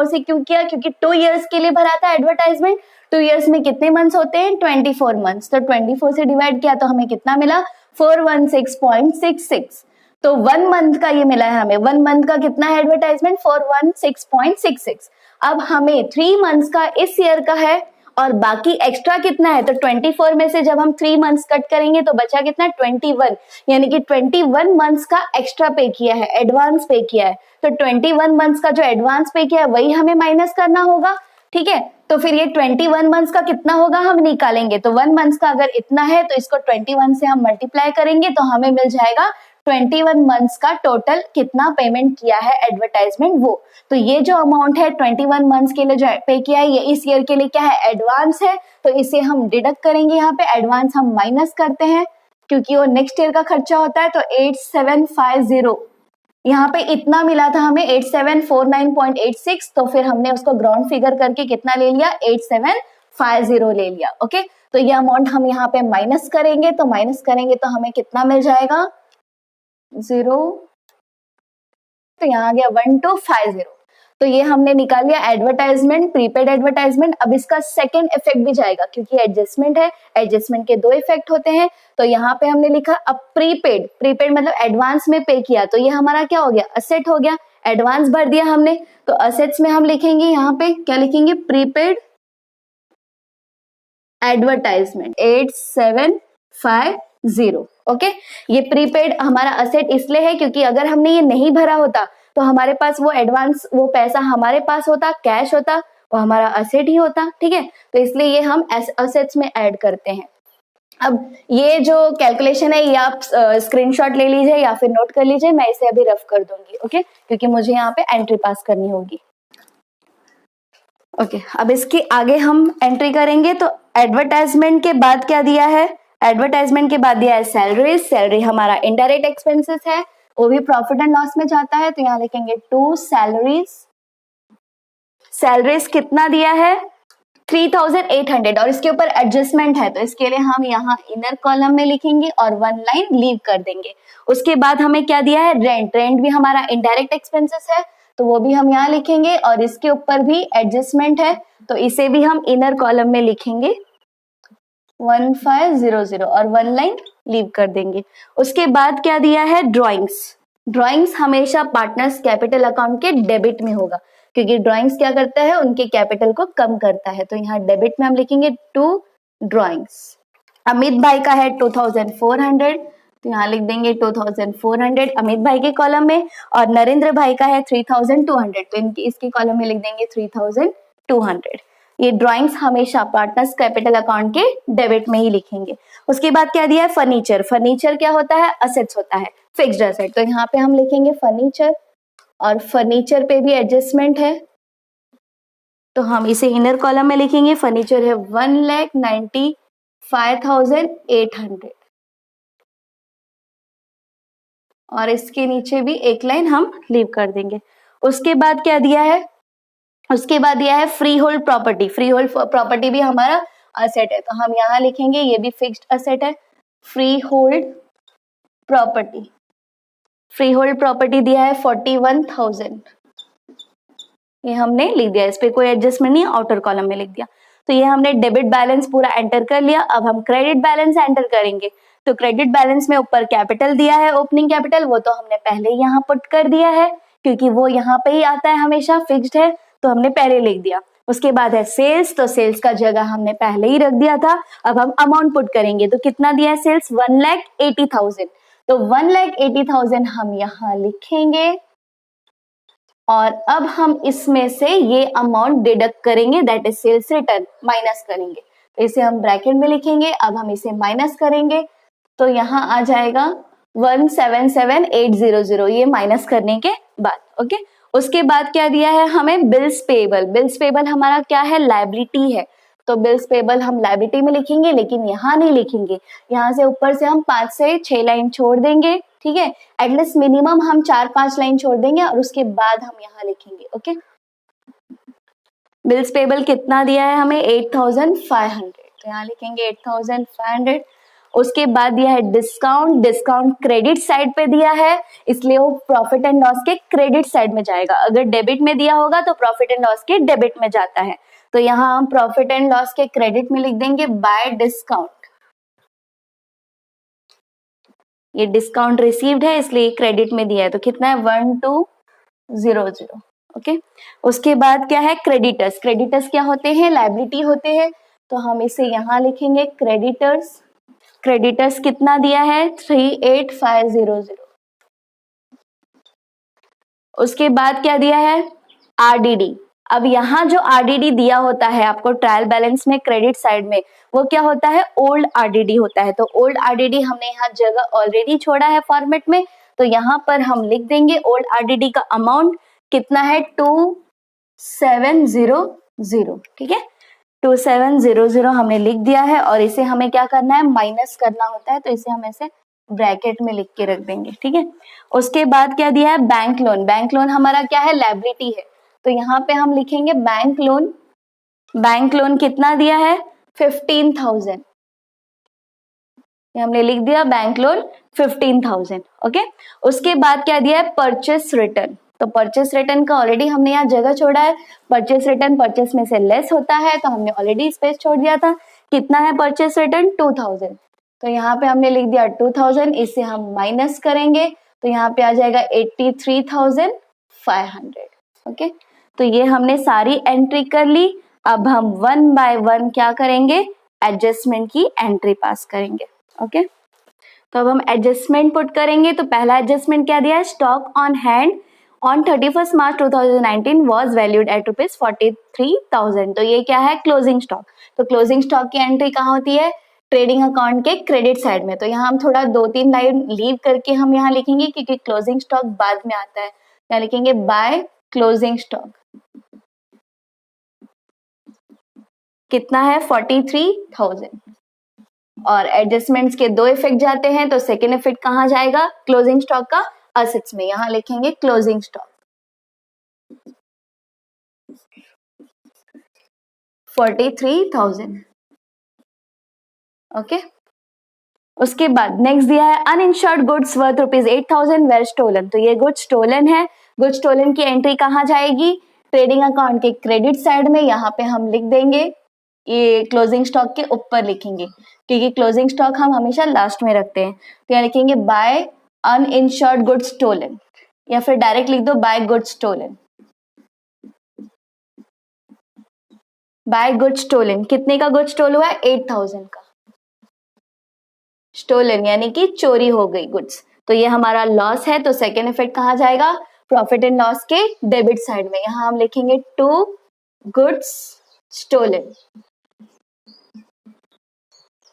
से क्यों किया, क्योंकि 2 years के लिए भरा था एडवर्टाइजमेंट। 2 years में कितने मंथ्स होते हैं, 24 मंथ्स। तो 24 से डिवाइड किया तो हमें कितना मिला, 416.66। तो 1 month का ये मिला है हमें। 1 month का कितना है एडवर्टाइजमेंट, 416.66। अब हमें 3 months का इस ईयर का है, और बाकी एक्स्ट्रा कितना है, तो 24 में से जब हम 3 months कट करेंगे तो बचा कितना, 21, यानी कि 21 months का एक्स्ट्रा पे किया है, एडवांस पे किया है। तो 21 months का जो एडवांस पे किया है वही हमें माइनस करना होगा। ठीक है, तो फिर ये 21 months का कितना होगा हम निकालेंगे। तो 1 month का अगर इतना है तो इसको 21 से हम मल्टीप्लाई करेंगे तो हमें मिल जाएगा 21 months का टोटल कितना पेमेंट किया है एडवर्टाइजमेंट वो। तो ये जो अमाउंट है 21 months के लिए जो पे किया है, ये इस ईयर के लिए क्या है, एडवांस है। तो इसे हम डिडक्ट करेंगे, यहाँ पे एडवांस हम माइनस करते हैं क्योंकि वो नेक्स्ट ईयर का खर्चा होता है। तो 8750, यहाँ पे इतना मिला था हमें 8749.86, तो फिर हमने उसको ग्राउंड फिगर करके कितना ले लिया, 8750 ले लिया। ओके, तो ये अमाउंट हम यहाँ पे माइनस करेंगे, तो माइनस करेंगे तो हमें कितना मिल जाएगा, 0, तो यहाँ आ गया 1250। तो ये हमने निकाल लिया एडवर्टाइजमेंट, प्रीपेड एडवर्टाइजमेंट। अब इसका सेकंड इफेक्ट भी जाएगा क्योंकि एडजस्टमेंट है, एडजस्टमेंट के 2 इफेक्ट होते हैं। तो यहाँ पे हमने लिखा अब प्रीपेड, प्रीपेड मतलब एडवांस में पे किया, तो ये हमारा क्या हो गया, असेट हो गया, एडवांस भर दिया हमने। तो असेट्स में हम लिखेंगे, यहाँ पे क्या लिखेंगे, प्रीपेड एडवर्टाइजमेंट 8750। ओके, ये प्रीपेड हमारा असेट इसलिए है क्योंकि अगर हमने ये नहीं भरा होता तो हमारे पास वो एडवांस, वो पैसा हमारे पास होता, कैश होता, वो हमारा असेट ही होता। ठीक है, तो इसलिए ये हम असेट्स में ऐड करते हैं। अब ये जो कैलकुलेशन है ये आप स्क्रीनशॉट ले लीजिए या फिर नोट कर लीजिए, मैं इसे अभी रफ कर दूंगी, ओके, क्योंकि मुझे यहाँ पे एंट्री पास करनी होगी। ओके, अब इसके आगे हम एंट्री करेंगे। तो एडवर्टाइजमेंट के बाद क्या दिया है, एडवर्टाइजमेंट के बाद दिया है सैलरी। सैलरी हमारा इनडायरेक्ट एक्सपेंसेस है, वो भी प्रॉफिट एंड लॉस में जाता है, तो यहाँ लिखेंगे टू सैलरीज। सैलरीज कितना दिया है 3800, और इसके ऊपर एडजस्टमेंट है, तो इसके लिए हम यहाँ इनर कॉलम में लिखेंगे और वन लाइन लीव कर देंगे। उसके बाद हमें क्या दिया है रेंट। रेंट भी हमारा इनडायरेक्ट एक्सपेंसेस है, तो वो भी हम यहाँ लिखेंगे, और इसके ऊपर भी एडजस्टमेंट है, तो इसे भी हम इनर कॉलम में लिखेंगे 1500 और वन लाइन लीव कर देंगे। उसके बाद क्या दिया है ड्रॉइंग्स। ड्रॉइंग्स हमेशा पार्टनर्स कैपिटल अकाउंट के डेबिट में होगा, क्योंकि ड्रॉइंग्स क्या करता है उनके कैपिटल को कम करता है, तो यहाँ डेबिट में हम लिखेंगे टू ड्रॉइंग्स। अमित भाई का है 2400, तो यहाँ लिख देंगे 2400 अमित भाई के कॉलम में, और नरेंद्र भाई का है 3200, तो इसके कॉलम में लिख देंगे 3200। ये ड्रॉइंग्स हमेशा पार्टनर्स कैपिटल अकाउंट के डेबिट में ही लिखेंगे। उसके बाद क्या दिया है फर्नीचर। फर्नीचर क्या होता है असेट्स होता है, फिक्स्ड असेट, तो यहाँ पे हम लिखेंगे फर्नीचर, और फर्नीचर पे भी एडजस्टमेंट है, तो हम इसे इनर कॉलम में लिखेंगे। फर्नीचर है 1,95,800, और इसके नीचे भी एक लाइन हम लीव कर देंगे। उसके बाद क्या दिया है, उसके बाद दिया है free hold property. Free hold property भी हमारा असेट है, तो हम यहाँ लिखेंगे ये भी फिक्स्ड असेट है, free hold property. Free hold property दिया है 41,000, ये हमने लिख दिया, इस पे कोई एडजस्टमेंट नहीं, आउटर कॉलम में लिख दिया। तो ये हमने डेबिट बैलेंस पूरा एंटर कर लिया। अब हम क्रेडिट बैलेंस एंटर करेंगे। तो क्रेडिट बैलेंस में ऊपर कैपिटल दिया है ओपनिंग कैपिटल, वो तो हमने पहले ही यहाँ पुट कर दिया है, क्योंकि वो यहाँ पे ही आता है हमेशा, फिक्स्ड है, तो हमने पहले लिख दिया। उसके बाद है सेल्स, तो सेल्स का जगह हमने पहले ही रख दिया था। अब हम अमाउंट पुट करेंगे, तो कितना दिया है सेल्स 1,80,000, तो 1,80,000 हम यहाँ लिखेंगे, और अब हम इसमें से ये अमाउंट डिडक्ट करेंगे, that is sales return, minus करेंगे, तो इसे हम ब्रैकेट में लिखेंगे। अब हम इसे माइनस करेंगे, तो यहाँ आ जाएगा 177,800, ये माइनस करने के बाद, ओके। उसके बाद क्या दिया है हमें बिल्स पेबल। बिल्स पेबल हमारा क्या है लायबिलिटी है, तो बिल्स पेबल हम लायबिलिटी में लिखेंगे, लेकिन यहाँ नहीं लिखेंगे, यहाँ से ऊपर से हम 5 से 6 लाइन छोड़ देंगे, ठीक है। एटलीस्ट मिनिमम हम 4-5 लाइन छोड़ देंगे, और उसके बाद हम यहाँ लिखेंगे, ओके। बिल्स पेबल कितना दिया है हमें 8,500, तो यहाँ लिखेंगे 8,500। उसके बाद दिया है डिस्काउंट। डिस्काउंट क्रेडिट साइड पे दिया है, इसलिए वो प्रॉफिट एंड लॉस के क्रेडिट साइड में जाएगा। अगर डेबिट में दिया होगा तो प्रॉफिट एंड लॉस के डेबिट में जाता है, तो यहाँ हम प्रॉफिट एंड लॉस के क्रेडिट में लिख देंगे बाय डिस्काउंट। ये डिस्काउंट रिसीव्ड है, इसलिए क्रेडिट में दिया है, तो कितना है 1,200, ओके। उसके बाद क्या है क्रेडिटर्स। क्रेडिटर्स क्या होते हैं लायबिलिटी होते हैं, तो हम इसे यहाँ लिखेंगे क्रेडिटर्स। क्रेडिटर्स कितना दिया है 3,8500। उसके बाद क्या दिया है आरडीडी। अब यहाँ जो आरडीडी दिया होता है आपको ट्रायल बैलेंस में क्रेडिट साइड में, वो क्या होता है ओल्ड आरडीडी होता है, तो ओल्ड आरडीडी हमने यहाँ जगह ऑलरेडी छोड़ा है फॉर्मेट में, तो यहाँ पर हम लिख देंगे ओल्ड आरडीडी का अमाउंट कितना है 2,700, ठीक है। 2,700 हमने लिख दिया है, और इसे हमें क्या करना है माइनस करना होता है, तो इसे हम ऐसे ब्रैकेट में लिख के रख देंगे, ठीक है। उसके बाद क्या दिया है बैंक लोन। बैंक लोन हमारा क्या है लायबिलिटी है, तो यहाँ पे हम लिखेंगे बैंक लोन। बैंक लोन कितना दिया है 15,000, हमने लिख दिया बैंक लोन 15,000, ओके। उसके बाद क्या दिया है परचेस रिटर्न। तो परचेस रिटर्न का ऑलरेडी हमने यहाँ जगह छोड़ा है, परचेस रिटर्न परचेस में से लेस होता है, तो हमने ऑलरेडी स्पेस छोड़ दिया था। कितना है परचेस रिटर्न 2,000, तो यहाँ पे हमने लिख दिया 2,000, इसे हम माइनस करेंगे, तो यहाँ पे आ जाएगा 83,500, ओके। तो ये हमने सारी एंट्री कर ली। अब हम 1 बाय 1 क्या करेंगे एडजस्टमेंट की एंट्री पास करेंगे, ओके। तो अब हम एडजस्टमेंट पुट करेंगे। तो पहला एडजस्टमेंट क्या दिया है stock on hand on 31 March 2019 was valued at ₹43,000। तो ये क्या है क्लोजिंग स्टॉक। तो क्लोजिंग स्टॉक की एंट्री कहाँ होती है ट्रेडिंग अकाउंट के क्रेडिट साइड में। तो यहाँ हम थोड़ा 2-3 लाइन लीव करके हम यहाँ लिखेंगे क्योंकि क्लोजिंग स्टॉक बाद में आता है। यहाँ लिखेंगे बाय क्लोजिंग स्टॉक कितना है 43,000। और एडजस्टमेंट्स के 2 इफेक्ट जाते हैं, तो सेकेंड इफेक्ट कहाँ जाएगा क्लोजिंग स्टॉक का असेट्स में। यहाँ लिखेंगे क्लोजिंग स्टॉक 43,000। ओके उसके बाद नेक्स्ट दिया है uninsured goods worth ₹8,000 were stolen. तो ये गुड्स स्टोलन है। गुड्स स्टोलन की एंट्री कहाँ जाएगी ट्रेडिंग अकाउंट के क्रेडिट साइड में। यहाँ पे हम लिख देंगे, ये क्लोजिंग स्टॉक के ऊपर लिखेंगे क्योंकि क्लोजिंग स्टॉक हम हमेशा लास्ट में रखते हैं। तो यहाँ लिखेंगे बाय अनइंश्योर्ड गुड्स स्टोलन, या फिर डायरेक्ट लिख दो by goods stolen. By goods stolen कितने का गुड्स स्टोल हुआ है 8,000 का। स्टोलन यानी कि चोरी हो गई गुड्स, तो ये हमारा लॉस है। तो सेकेंड इफेक्ट कहाँ जाएगा प्रॉफिट एंड लॉस के डेबिट साइड में। यहाँ हम लिखेंगे टू गुड्स स्टोलन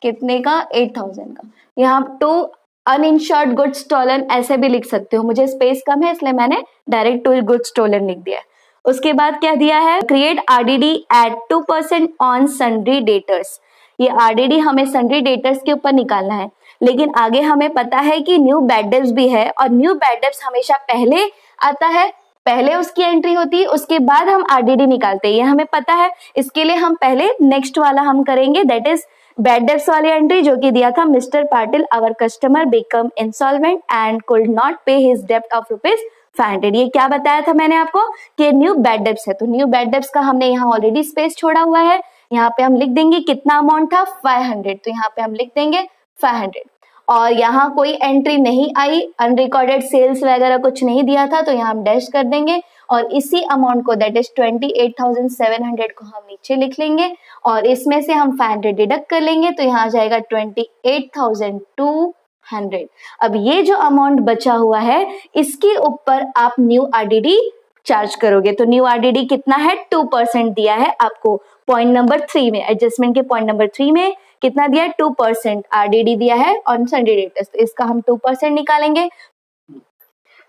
कितने का 8,000 का। यहाँ टू अनइंश्योर्ड गुड्स स्टोलन ऐसे भी लिख सकते हो, मुझे स्पेस कम है इसलिए मैंने डायरेक्ट टू गुड्स स्टोलन लिख दिया है। उसके बाद क्या दिया है create RDD at 2% on sundry debtors. ये आरडीडी हमें सन्ड्री डेटर्स के ऊपर निकालना है, लेकिन आगे हमें पता है कि न्यू बैड डेब्ट्स भी है और न्यू बैड डेब्ट्स हमेशा पहले आता है, पहले उसकी एंट्री होती है, उसके बाद हम आरडीडी निकालते हैं, ये हमें पता है। इसके लिए हम पहले नेक्स्ट वाला हम करेंगे, दैट इज बैड डेब्ट्स वाली एंट्री जो कि दिया था mister Patil our customer become insolvent and could not pay his डेब्ट ऑफ ₹500। ये क्या बताया था मैंने आपको कि न्यू बैड डेब्ट्स है। तो न्यू बैड डेब्ट्स का हमने यहाँ ऑलरेडी स्पेस छोड़ा हुआ है। यहाँ पे हम लिख देंगे कितना अमाउंट था 500, तो यहाँ पे हम लिख देंगे 500। और यहाँ कोई एंट्री नहीं आई, अनरिकॉर्डेड सेल्स वगैरह कुछ नहीं दिया था, तो यहाँ हम डैश कर देंगे और इसी अमाउंट को दैट इज 28,700 को हम नीचे लिख लेंगे और इसमें से हम 500 डिडक्ट कर लेंगे, तो यहाँ आ जाएगा 28,200। अब ये जो अमाउंट बचा हुआ है इसके ऊपर आप न्यू आरडीडी चार्ज करोगे। तो न्यू आरडीडी कितना है 2% दिया है आपको पॉइंट नंबर 3 में, एडजस्टमेंट के पॉइंट नंबर 3 में कितना दिया है 2% आरडीडी दिया है ऑन सन्ड्री डेटर्स। तो इसका हम 2% निकालेंगे,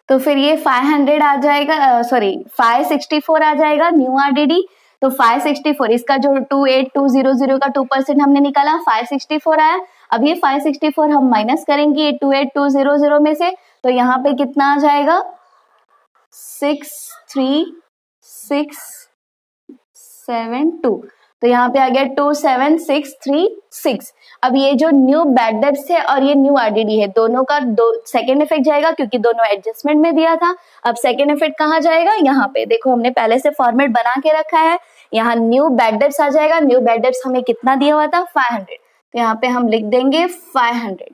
तो फिर ये 500 आ जाएगा, सॉरी 564 आ जाएगा न्यू आरडीडी। तो 564 इसका जो 28,200 का 2% हमने निकाला 564 आया। अब ये 564 हम माइनस करेंगे ये 28,200 में से, तो यहाँ पे कितना आ जाएगा 63672। तो यहाँ पे आ गया 27636। अब ये जो न्यू बैड डेब्ट्स है और ये न्यू आरडीडी है, दोनों का सेकेंड इफेक्ट जाएगा क्योंकि दोनों एडजस्टमेंट में दिया था। अब सेकेंड इफेक्ट कहाँ जाएगा, यहाँ पे देखो हमने पहले से फॉर्मेट बना के रखा है। यहाँ न्यू बैड डेब्ट्स आ जाएगा। न्यू बैड डेब्ट्स हमें कितना दिया हुआ था 500, तो यहाँ पे हम लिख देंगे 500।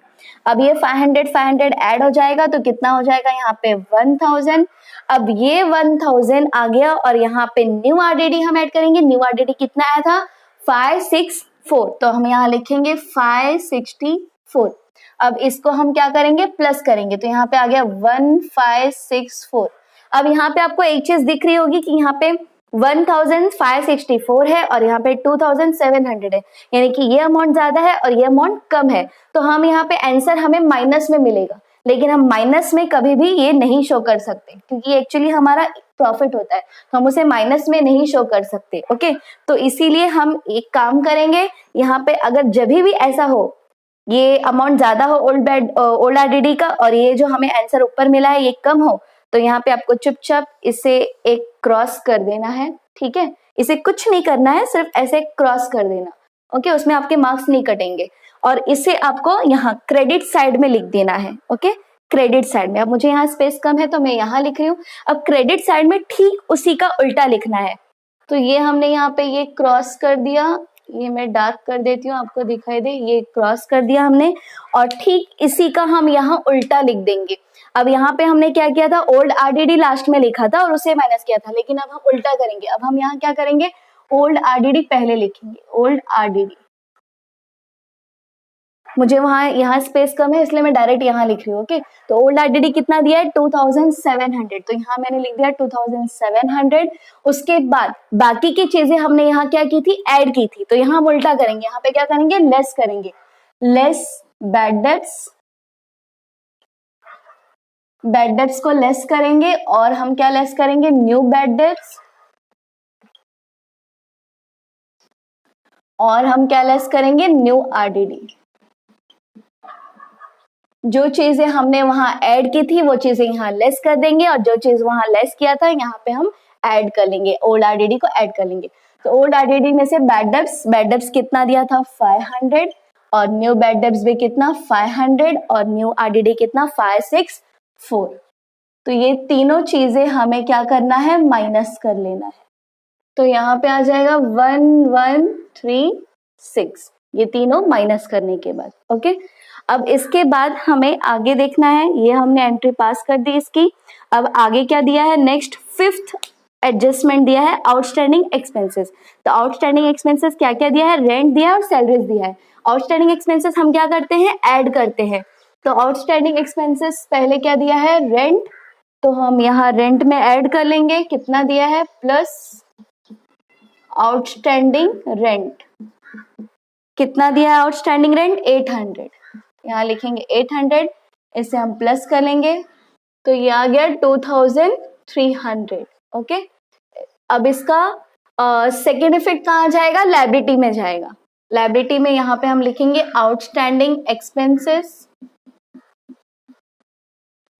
अब ये 500 ऐड हो जाएगा तो कितना हो जाएगा यहाँ पे 1000। अब ये 1000 आ गया और यहाँ पे न्यू आरडीडी हम ऐड करेंगे। न्यू आरडीडी कितना आया था 564, तो हम यहाँ लिखेंगे 564। अब इसको हम क्या करेंगे प्लस करेंगे, तो यहाँ पे आ गया 1564। अब यहाँ पे आपको एक चीज दिख रही होगी कि यहाँ पे 1564 है और यहाँ पे 2700 है, यानी कि ये अमाउंट ज्यादा है और ये अमाउंट कम है। तो हम यहाँ पे आंसर हमें माइनस में मिलेगा, लेकिन हम माइनस में कभी भी ये नहीं शो कर सकते क्योंकि एक्चुअली हमारा प्रॉफिट होता है, तो हम उसे माइनस में नहीं शो कर सकते। ओके, तो इसीलिए हम एक काम करेंगे, यहाँ पे अगर जब भी ऐसा हो ये अमाउंट ज्यादा हो ओल्ड आरडीडी का और ये जो हमें आंसर ऊपर मिला है ये कम हो, तो यहाँ पे आपको चुपचाप इसे एक क्रॉस कर देना है। ठीक है, इसे कुछ नहीं करना है, सिर्फ ऐसे क्रॉस कर देना। ओके, उसमें आपके मार्क्स नहीं कटेंगे और इसे आपको यहाँ क्रेडिट साइड में लिख देना है। ओके, क्रेडिट साइड में। अब मुझे यहाँ स्पेस कम है तो मैं यहाँ लिख रही हूँ। अब क्रेडिट साइड में ठीक उसी का उल्टा लिखना है, तो ये हमने यहाँ पे ये क्रॉस कर दिया, ये मैं डार्क कर देती हूँ आपको दिखाई दे, ये क्रॉस कर दिया हमने और ठीक इसी का हम यहाँ उल्टा लिख देंगे। अब यहाँ पे हमने क्या किया था ओल्ड आरडीडी लास्ट में लिखा था और उसे माइनस किया था, लेकिन अब हम उल्टा करेंगे। अब हम यहाँ क्या करेंगे ओल्ड आरडीडी पहले लिखेंगे, ओल्ड आरडीडी। मुझे वहां यहाँ स्पेस कम है इसलिए मैं डायरेक्ट यहाँ लिख रही हूँ। ओके, तो ओल्ड आरडीडी कितना दिया है 2700, तो यहाँ मैंने लिख दिया 2700। उसके बाद बाकी की चीजें हमने यहाँ क्या की थी ऐड की थी, तो यहाँ हम उल्टा करेंगे, यहाँ पे क्या करेंगे लेस करेंगे। Less bad debts, bad debts को लेस करेंगे और हम क्या लेस करेंगे, न्यू बैड डेब्ट्स, और हम क्या लेस करेंगे, न्यू आरडीडी। जो चीजें हमने वहां ऐड की थी वो चीजें यहाँ लेस कर देंगे और जो चीज वहां लेस किया था यहाँ पे हम ऐड कर लेंगे, ओल्ड आरडीडी को ऐड कर लेंगे। तो ओल्ड आरडीडी में से बैड डेब्ट्स कितना दिया था 500 और न्यू बैड डेब्ट्स भी कितना 500 और न्यू आरडीडी कितना 564। तो ये तीनों चीजें हमें क्या करना है, माइनस कर लेना है। तो यहाँ पे आ जाएगा 1136, ये तीनों माइनस करने के बाद। ओके, अब इसके बाद हमें आगे देखना है, ये हमने एंट्री पास कर दी इसकी। अब आगे क्या दिया है, नेक्स्ट फिफ्थ एडजस्टमेंट दिया है आउटस्टैंडिंग एक्सपेंसेस। तो आउटस्टैंडिंग एक्सपेंसेस क्या क्या दिया है, रेंट दिया है और सैलरीज दिया है। आउटस्टैंडिंग एक्सपेंसेस हम क्या करते हैं, ऐड करते हैं। तो आउटस्टैंडिंग एक्सपेंसेस पहले क्या दिया है, रेंट, तो हम यहाँ रेंट में ऐड कर लेंगे, कितना दिया है, प्लस आउटस्टैंडिंग रेंट, कितना दिया है आउटस्टैंडिंग रेंट 800, यहाँ लिखेंगे 800, इसे हम प्लस कर लेंगे तो ये आ गया 2300। ओके, अब इसका सेकेंड इफेक्ट कहाँ जाएगा, लायबिलिटी में जाएगा। लायबिलिटी में यहाँ पे हम लिखेंगे आउटस्टैंडिंग एक्सपेंसेस,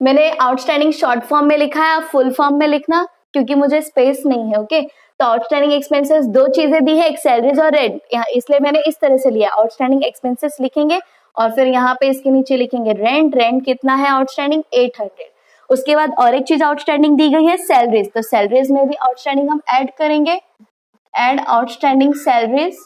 मैंने आउटस्टैंडिंग शॉर्ट फॉर्म में लिखा है, आप फुल फॉर्म में लिखना क्योंकि मुझे स्पेस नहीं है। ओके, तो आउटस्टैंडिंग एक्सपेंसेस दो चीजें दी है, एक सैलरीज और रेंट, यहाँ इसलिए मैंने इस तरह से लिया, आउटस्टैंडिंग एक्सपेंसेस लिखेंगे और फिर यहाँ पे इसके नीचे लिखेंगे रेंट, रेंट कितना है आउटस्टैंडिंग 800। उसके बाद और एक चीज आउटस्टैंडिंग दी गई है सैलरीज, तो सैलरीज में भी आउटस्टैंडिंग हम ऐड करेंगे, add outstanding salaries.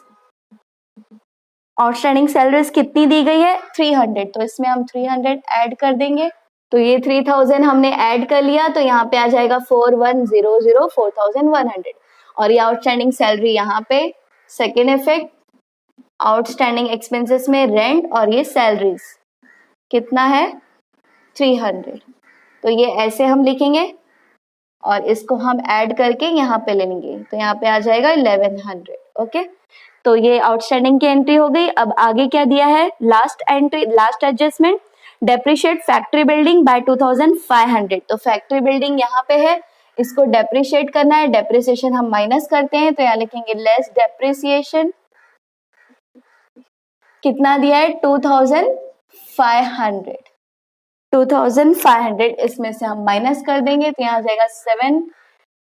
Outstanding salaries कितनी दी गई है 300, तो इसमें हम 300 ऐड कर देंगे। तो ये 3000 हमने ऐड कर लिया, तो यहाँ पे आ जाएगा 4100 4100 और ये आउटस्टैंडिंग सैलरी यहाँ पे। सेकेंड इफेक्ट, आउटस्टैंडिंग एक्सपेंसेस में रेंट और ये सैलरीज कितना है 300, तो ये ऐसे हम लिखेंगे और इसको हम ऐड करके यहाँ पे ले लेंगे, तो यहाँ पे आ जाएगा 1100। ओके, तो ये आउटस्टैंडिंग की एंट्री हो गई। अब आगे क्या दिया है, last entry, last adjustment, depreciate factory building bye 2500। तो फैक्ट्री बिल्डिंग यहाँ पे है, इसको डेप्रिशिएट करना है, डेप्रिसिएशन हम माइनस करते हैं, तो यहाँ लिखेंगे लेस डेप्रिसिएशन, कितना दिया है 2500, 2500 इसमें से हम माइनस कर देंगे तो यहाँ आ जाएगा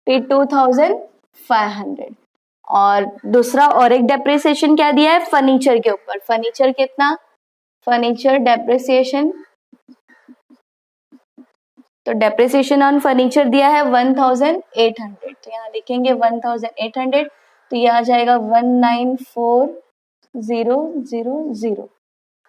72,500। और दूसरा और एक डेप्रिसिएशन क्या दिया है फर्नीचर के ऊपर, फर्नीचर कितना, फर्नीचर डेप्रिसिएशन, तो डेप्रिसिएशन ऑन फर्नीचर दिया है 1800, तो यहाँ लिखेंगे 1800, तो ये आ जाएगा 194000।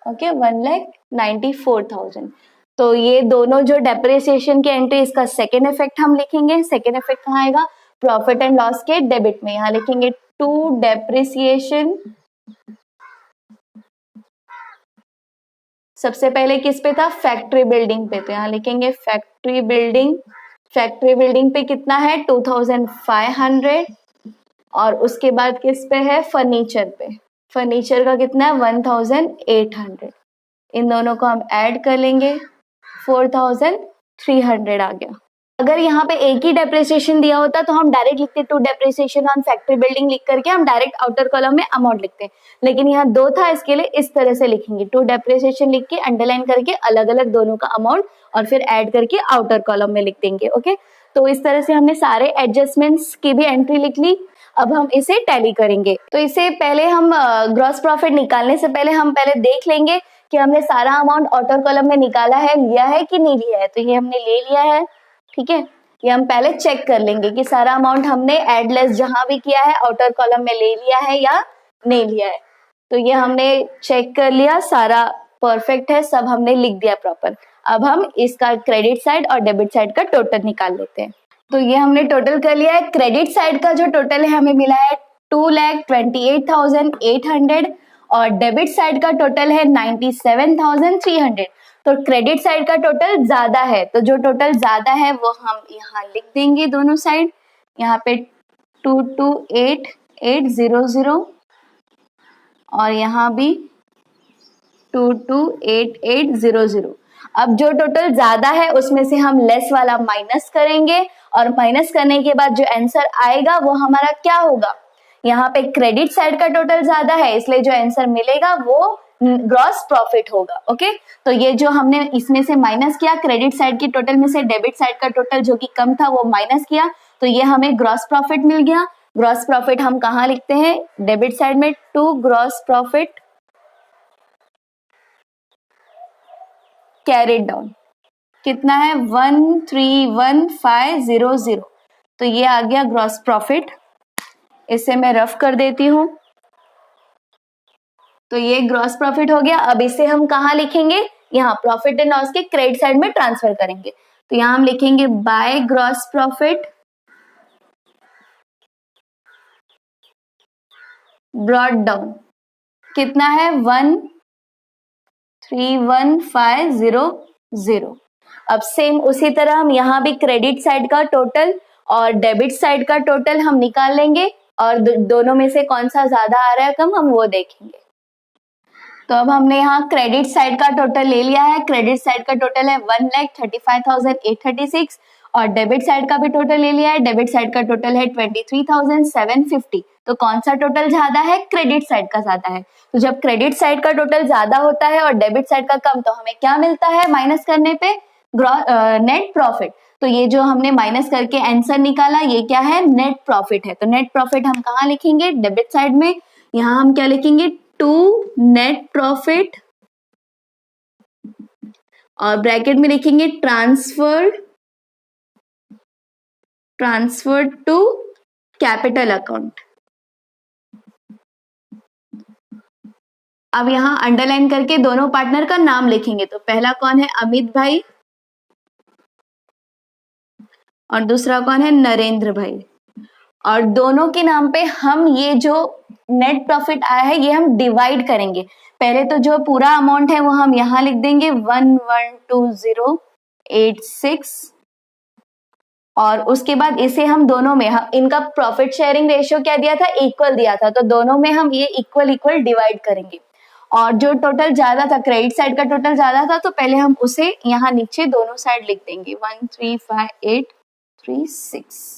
ओके, 1,94,000। तो ये दोनों जो डेप्रिसिएशन की एंट्री, इसका सेकेंड इफेक्ट हम लिखेंगे। सेकेंड इफेक्ट कहाँ आएगा, प्रॉफिट एंड लॉस के डेबिट में, यहाँ लिखेंगे टू डेप्रिसिएशन। सबसे पहले किस पे था, फैक्ट्री बिल्डिंग पे, तो यहाँ लिखेंगे फैक्ट्री बिल्डिंग, फैक्ट्री बिल्डिंग पे कितना है 2500 और उसके बाद किस पे है, फर्नीचर पे, फर्नीचर का कितना है 1800। इन दोनों को हम ऐड कर लेंगे, 4300 आ गया। अगर यहाँ पे एक ही डेप्रिसिएशन दिया होता तो हम डायरेक्ट लिखते to depreciation on factory building लिख करके हम डायरेक्ट आउटर कॉलम में अमाउंट लिखते हैं, लेकिन यहाँ दो था इसके लिए इस तरह से लिखेंगे, टू डेप्रिसिएशन लिख के अंडरलाइन करके अलग अलग दोनों का अमाउंट और फिर ऐड करके आउटर कॉलम में लिख देंगे। ओके, तो इस तरह से हमने सारे एडजस्टमेंट्स की भी एंट्री लिख ली। अब हम इसे टैली करेंगे, तो इसे पहले हम ग्रॉस प्रॉफिट निकालने से पहले हम पहले देख लेंगे कि हमने सारा अमाउंट आउटर कॉलम में निकाला है, लिया है कि नहीं लिया है। तो ये हमने ले लिया है, ठीक है, ये हम पहले चेक कर लेंगे कि सारा अमाउंट हमने एड लेस जहां भी किया है आउटर कॉलम में ले लिया है या नहीं लिया है। तो ये हमने चेक कर लिया, सारा परफेक्ट है, सब हमने लिख दिया प्रॉपर। अब हम इसका क्रेडिट साइड और डेबिट साइड का टोटल निकाल लेते हैं। तो ये हमने टोटल कर लिया है, क्रेडिट साइड का जो टोटल है हमें मिला है 2,28,800 और डेबिट साइड का टोटल है 97,300। तो क्रेडिट साइड का टोटल ज्यादा है, तो जो टोटल ज्यादा है वो हम यहाँ लिख देंगे दोनों साइड, यहाँ पे 228,800 और यहाँ भी 228800। अब जो टोटल ज्यादा है उसमें से हम लेस वाला माइनस करेंगे और माइनस करने के बाद जो आंसर आएगा वो हमारा क्या होगा, यहाँ पे क्रेडिट साइड का टोटल ज्यादा है इसलिए जो आंसर मिलेगा वो ग्रॉस प्रॉफिट होगा। ओके, तो ये जो हमने इसमें से माइनस किया क्रेडिट साइड की टोटल में से डेबिट साइड का टोटल जो कि कम था वो माइनस किया, तो ये हमें ग्रॉस प्रॉफिट मिल गया। ग्रॉस प्रॉफिट हम कहाँ लिखते हैं, डेबिट साइड में to gross profit carried down, कितना है 131500, तो ये आ गया ग्रॉस प्रॉफिट। इसे मैं रफ कर देती हूं, तो ये ग्रॉस प्रॉफिट हो गया। अब इसे हम कहाँ लिखेंगे, यहाँ प्रॉफिट एंड लॉस के क्रेडिट साइड में ट्रांसफर करेंगे, तो यहाँ हम लिखेंगे by gross profit brought down, कितना है 131500। अब सेम उसी तरह हम यहाँ भी क्रेडिट साइड का टोटल और डेबिट साइड का टोटल हम निकाल लेंगे और दोनों में से कौन सा ज्यादा आ रहा है कम हम वो देखेंगे। तो अब हमने यहाँ क्रेडिट साइड का टोटल ले लिया है, क्रेडिट साइड का टोटल है 1,35,836 और डेबिट साइड का भी टोटल ले लिया है, डेबिट साइड का टोटल है 23,750। तो कौन सा टोटल ज्यादा है, क्रेडिट साइड का ज्यादा है। तो जब क्रेडिट साइड का टोटल ज्यादा होता है और डेबिट साइड का कम, तो हमें क्या मिलता है माइनस करने पे, नेट प्रॉफिट। तो ये जो हमने माइनस करके आंसर निकाला ये क्या है, नेट प्रॉफिट है। तो नेट प्रॉफिट हम कहाँ लिखेंगे, डेबिट साइड में, यहाँ हम क्या लिखेंगे टू नेट प्रॉफिट और ब्रैकेट में लिखेंगे ट्रांसफर टू कैपिटल अकाउंट। अब यहां अंडरलाइन करके दोनों पार्टनर का नाम लिखेंगे, तो पहला कौन है अमित भाई और दूसरा कौन है नरेंद्र भाई, और दोनों के नाम पे हम ये जो नेट प्रॉफिट आया है ये हम डिवाइड करेंगे। पहले तो जो पूरा अमाउंट है वो हम यहाँ लिख देंगे 112086 और उसके बाद इसे हम दोनों में इनका प्रॉफिट शेयरिंग रेशियो क्या दिया था, इक्वल दिया था, तो दोनों में हम ये इक्वल डिवाइड करेंगे। और जो टोटल ज्यादा था क्रेडिट साइड का टोटल ज्यादा था तो पहले हम उसे यहाँ नीचे दोनों साइड लिख देंगे 135836।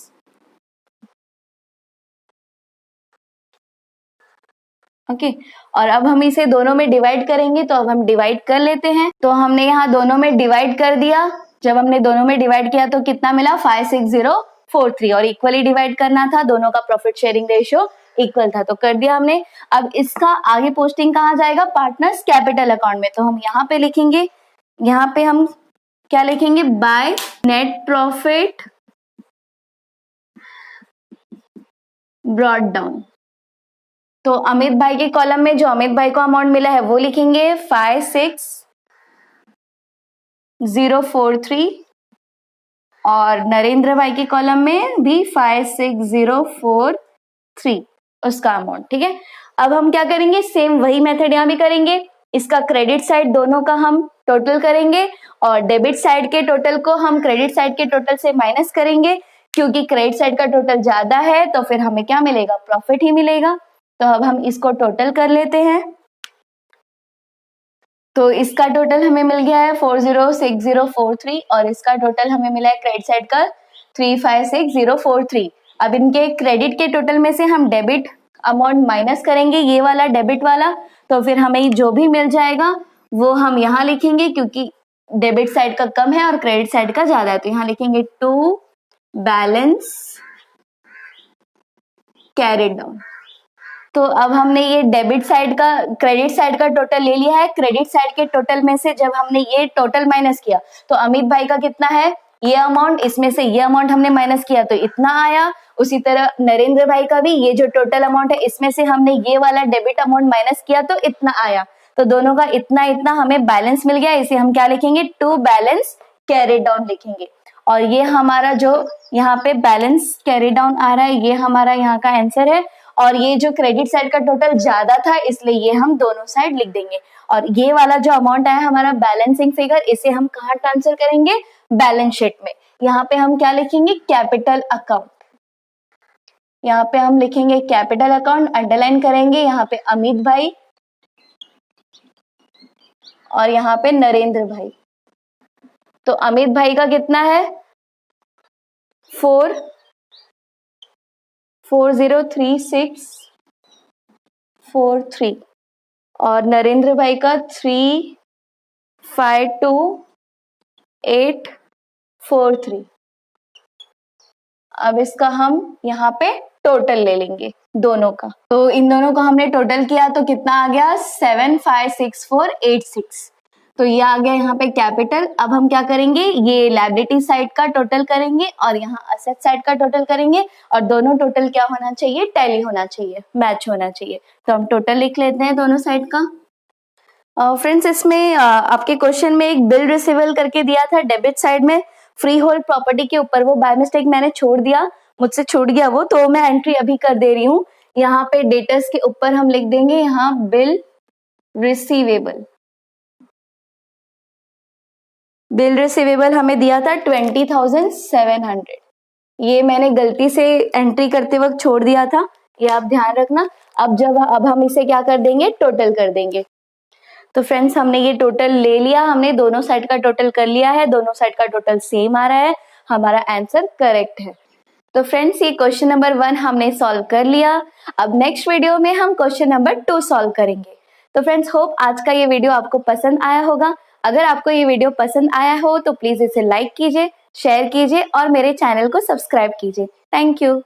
ओके और अब हम इसे दोनों में डिवाइड करेंगे, तो अब हम डिवाइड कर लेते हैं। तो हमने यहाँ दोनों में डिवाइड कर दिया, जब हमने दोनों में डिवाइड किया तो कितना मिला 56043 और इक्वली डिवाइड करना था, दोनों का प्रॉफिट शेयरिंग रेशियो इक्वल था तो कर दिया हमने। अब इसका आगे पोस्टिंग कहाँ जाएगा, पार्टनर्स कैपिटल अकाउंट में, तो हम यहाँ पे लिखेंगे, यहाँ पे हम क्या लिखेंगे by net profit brought down. तो अमित भाई के कॉलम में जो अमित भाई को अमाउंट मिला है वो लिखेंगे 56043 और नरेंद्र भाई के कॉलम में भी 56043 उसका अमाउंट। ठीक है, अब हम क्या करेंगे, सेम वही मेथड यहाँ भी करेंगे, इसका क्रेडिट साइड दोनों का हम टोटल करेंगे और डेबिट साइड के टोटल को हम क्रेडिट साइड के टोटल से माइनस करेंगे, क्योंकि क्रेडिट साइड का टोटल ज्यादा है तो फिर हमें क्या मिलेगा, प्रॉफिट ही मिलेगा। तो अब हम इसको टोटल कर लेते हैं, तो इसका टोटल हमें मिल गया है 406043 और इसका टोटल हमें मिला है क्रेडिट साइड का 356043। अब इनके क्रेडिट के टोटल में से हम डेबिट अमाउंट माइनस करेंगे, ये वाला डेबिट वाला, तो फिर हमें जो भी मिल जाएगा वो हम यहाँ लिखेंगे, क्योंकि डेबिट साइड का कम है और क्रेडिट साइड का ज्यादा है, तो यहाँ लिखेंगे टू बैलेंस कैरिड डाउन। तो अब हमने ये डेबिट साइड का क्रेडिट साइड का टोटल ले लिया है, क्रेडिट साइड के टोटल में से जब हमने ये टोटल माइनस किया तो अमित भाई का कितना है ये अमाउंट, इसमें से ये अमाउंट हमने माइनस किया तो इतना आया। उसी तरह नरेंद्र भाई का भी ये जो टोटल अमाउंट है इसमें से हमने ये वाला डेबिट अमाउंट माइनस किया तो इतना आया, तो दोनों का इतना इतना हमें बैलेंस मिल गया। इसे हम क्या लिखेंगे, टू बैलेंस कैरी डाउन लिखेंगे। और ये हमारा जो यहाँ पे बैलेंस कैरी डाउन आ रहा है ये हमारा यहाँ का आंसर है। और ये जो क्रेडिट साइड का टोटल ज्यादा था इसलिए ये हम दोनों साइड लिख देंगे। और ये वाला जो अमाउंट आया हमारा बैलेंसिंग फिगर, इसे हम कहाँ ट्रांसफर करेंगे, बैलेंस शीट में। यहाँ पे हम क्या लिखेंगे, कैपिटल अकाउंट। यहाँ पे हम लिखेंगे कैपिटल अकाउंट, अंडरलाइन करेंगे यहाँ पे अमित भाई और यहाँ पे नरेंद्र भाई। तो अमित भाई का कितना है 403643 और नरेंद्र भाई का 352843। अब इसका हम यहाँ पे टोटल ले लेंगे दोनों का। तो इन दोनों का हमने टोटल किया तो कितना आ गया 756486। तो ये आ गया यहाँ पे कैपिटल। अब हम क्या करेंगे, ये लायबिलिटी साइड का टोटल करेंगे और यहाँ असेट साइड का टोटल करेंगे और दोनों टोटल क्या होना चाहिए, टैली होना चाहिए, मैच होना चाहिए। तो हम टोटल लिख लेते हैं दोनों साइड का। फ्रेंड्स इसमें आपके क्वेश्चन में एक बिल रिसीवेबल करके दिया था डेबिट साइड में फ्री होल्ड प्रॉपर्टी के ऊपर, वो बाय मिस्टेक मैंने छोड़ दिया, मुझसे छूट गया वो, तो मैं एंट्री अभी कर दे रही हूँ। यहाँ पे डेटर्स के ऊपर हम लिख देंगे यहाँ बिल रिसीवेबल। बिल रिसीवेबल हमें दिया था 20,700। ये मैंने गलती से एंट्री करते वक्त छोड़ दिया था, ये आप ध्यान रखना। अब हम इसे क्या कर देंगे, टोटल कर देंगे। तो फ्रेंड्स हमने ये टोटल ले लिया, हमने दोनों साइड का टोटल कर लिया है, दोनों साइड का टोटल सेम आ रहा है, हमारा आंसर करेक्ट है। तो फ्रेंड्स ये क्वेश्चन नंबर 1 हमने सॉल्व कर लिया। अब नेक्स्ट वीडियो में हम क्वेश्चन नंबर 2 सॉल्व करेंगे। तो फ्रेंड्स होप आज का ये वीडियो आपको पसंद आया होगा। अगर आपको ये वीडियो पसंद आया हो तो प्लीज इसे लाइक कीजिए, शेयर कीजिए और मेरे चैनल को सब्सक्राइब कीजिए। Thank you.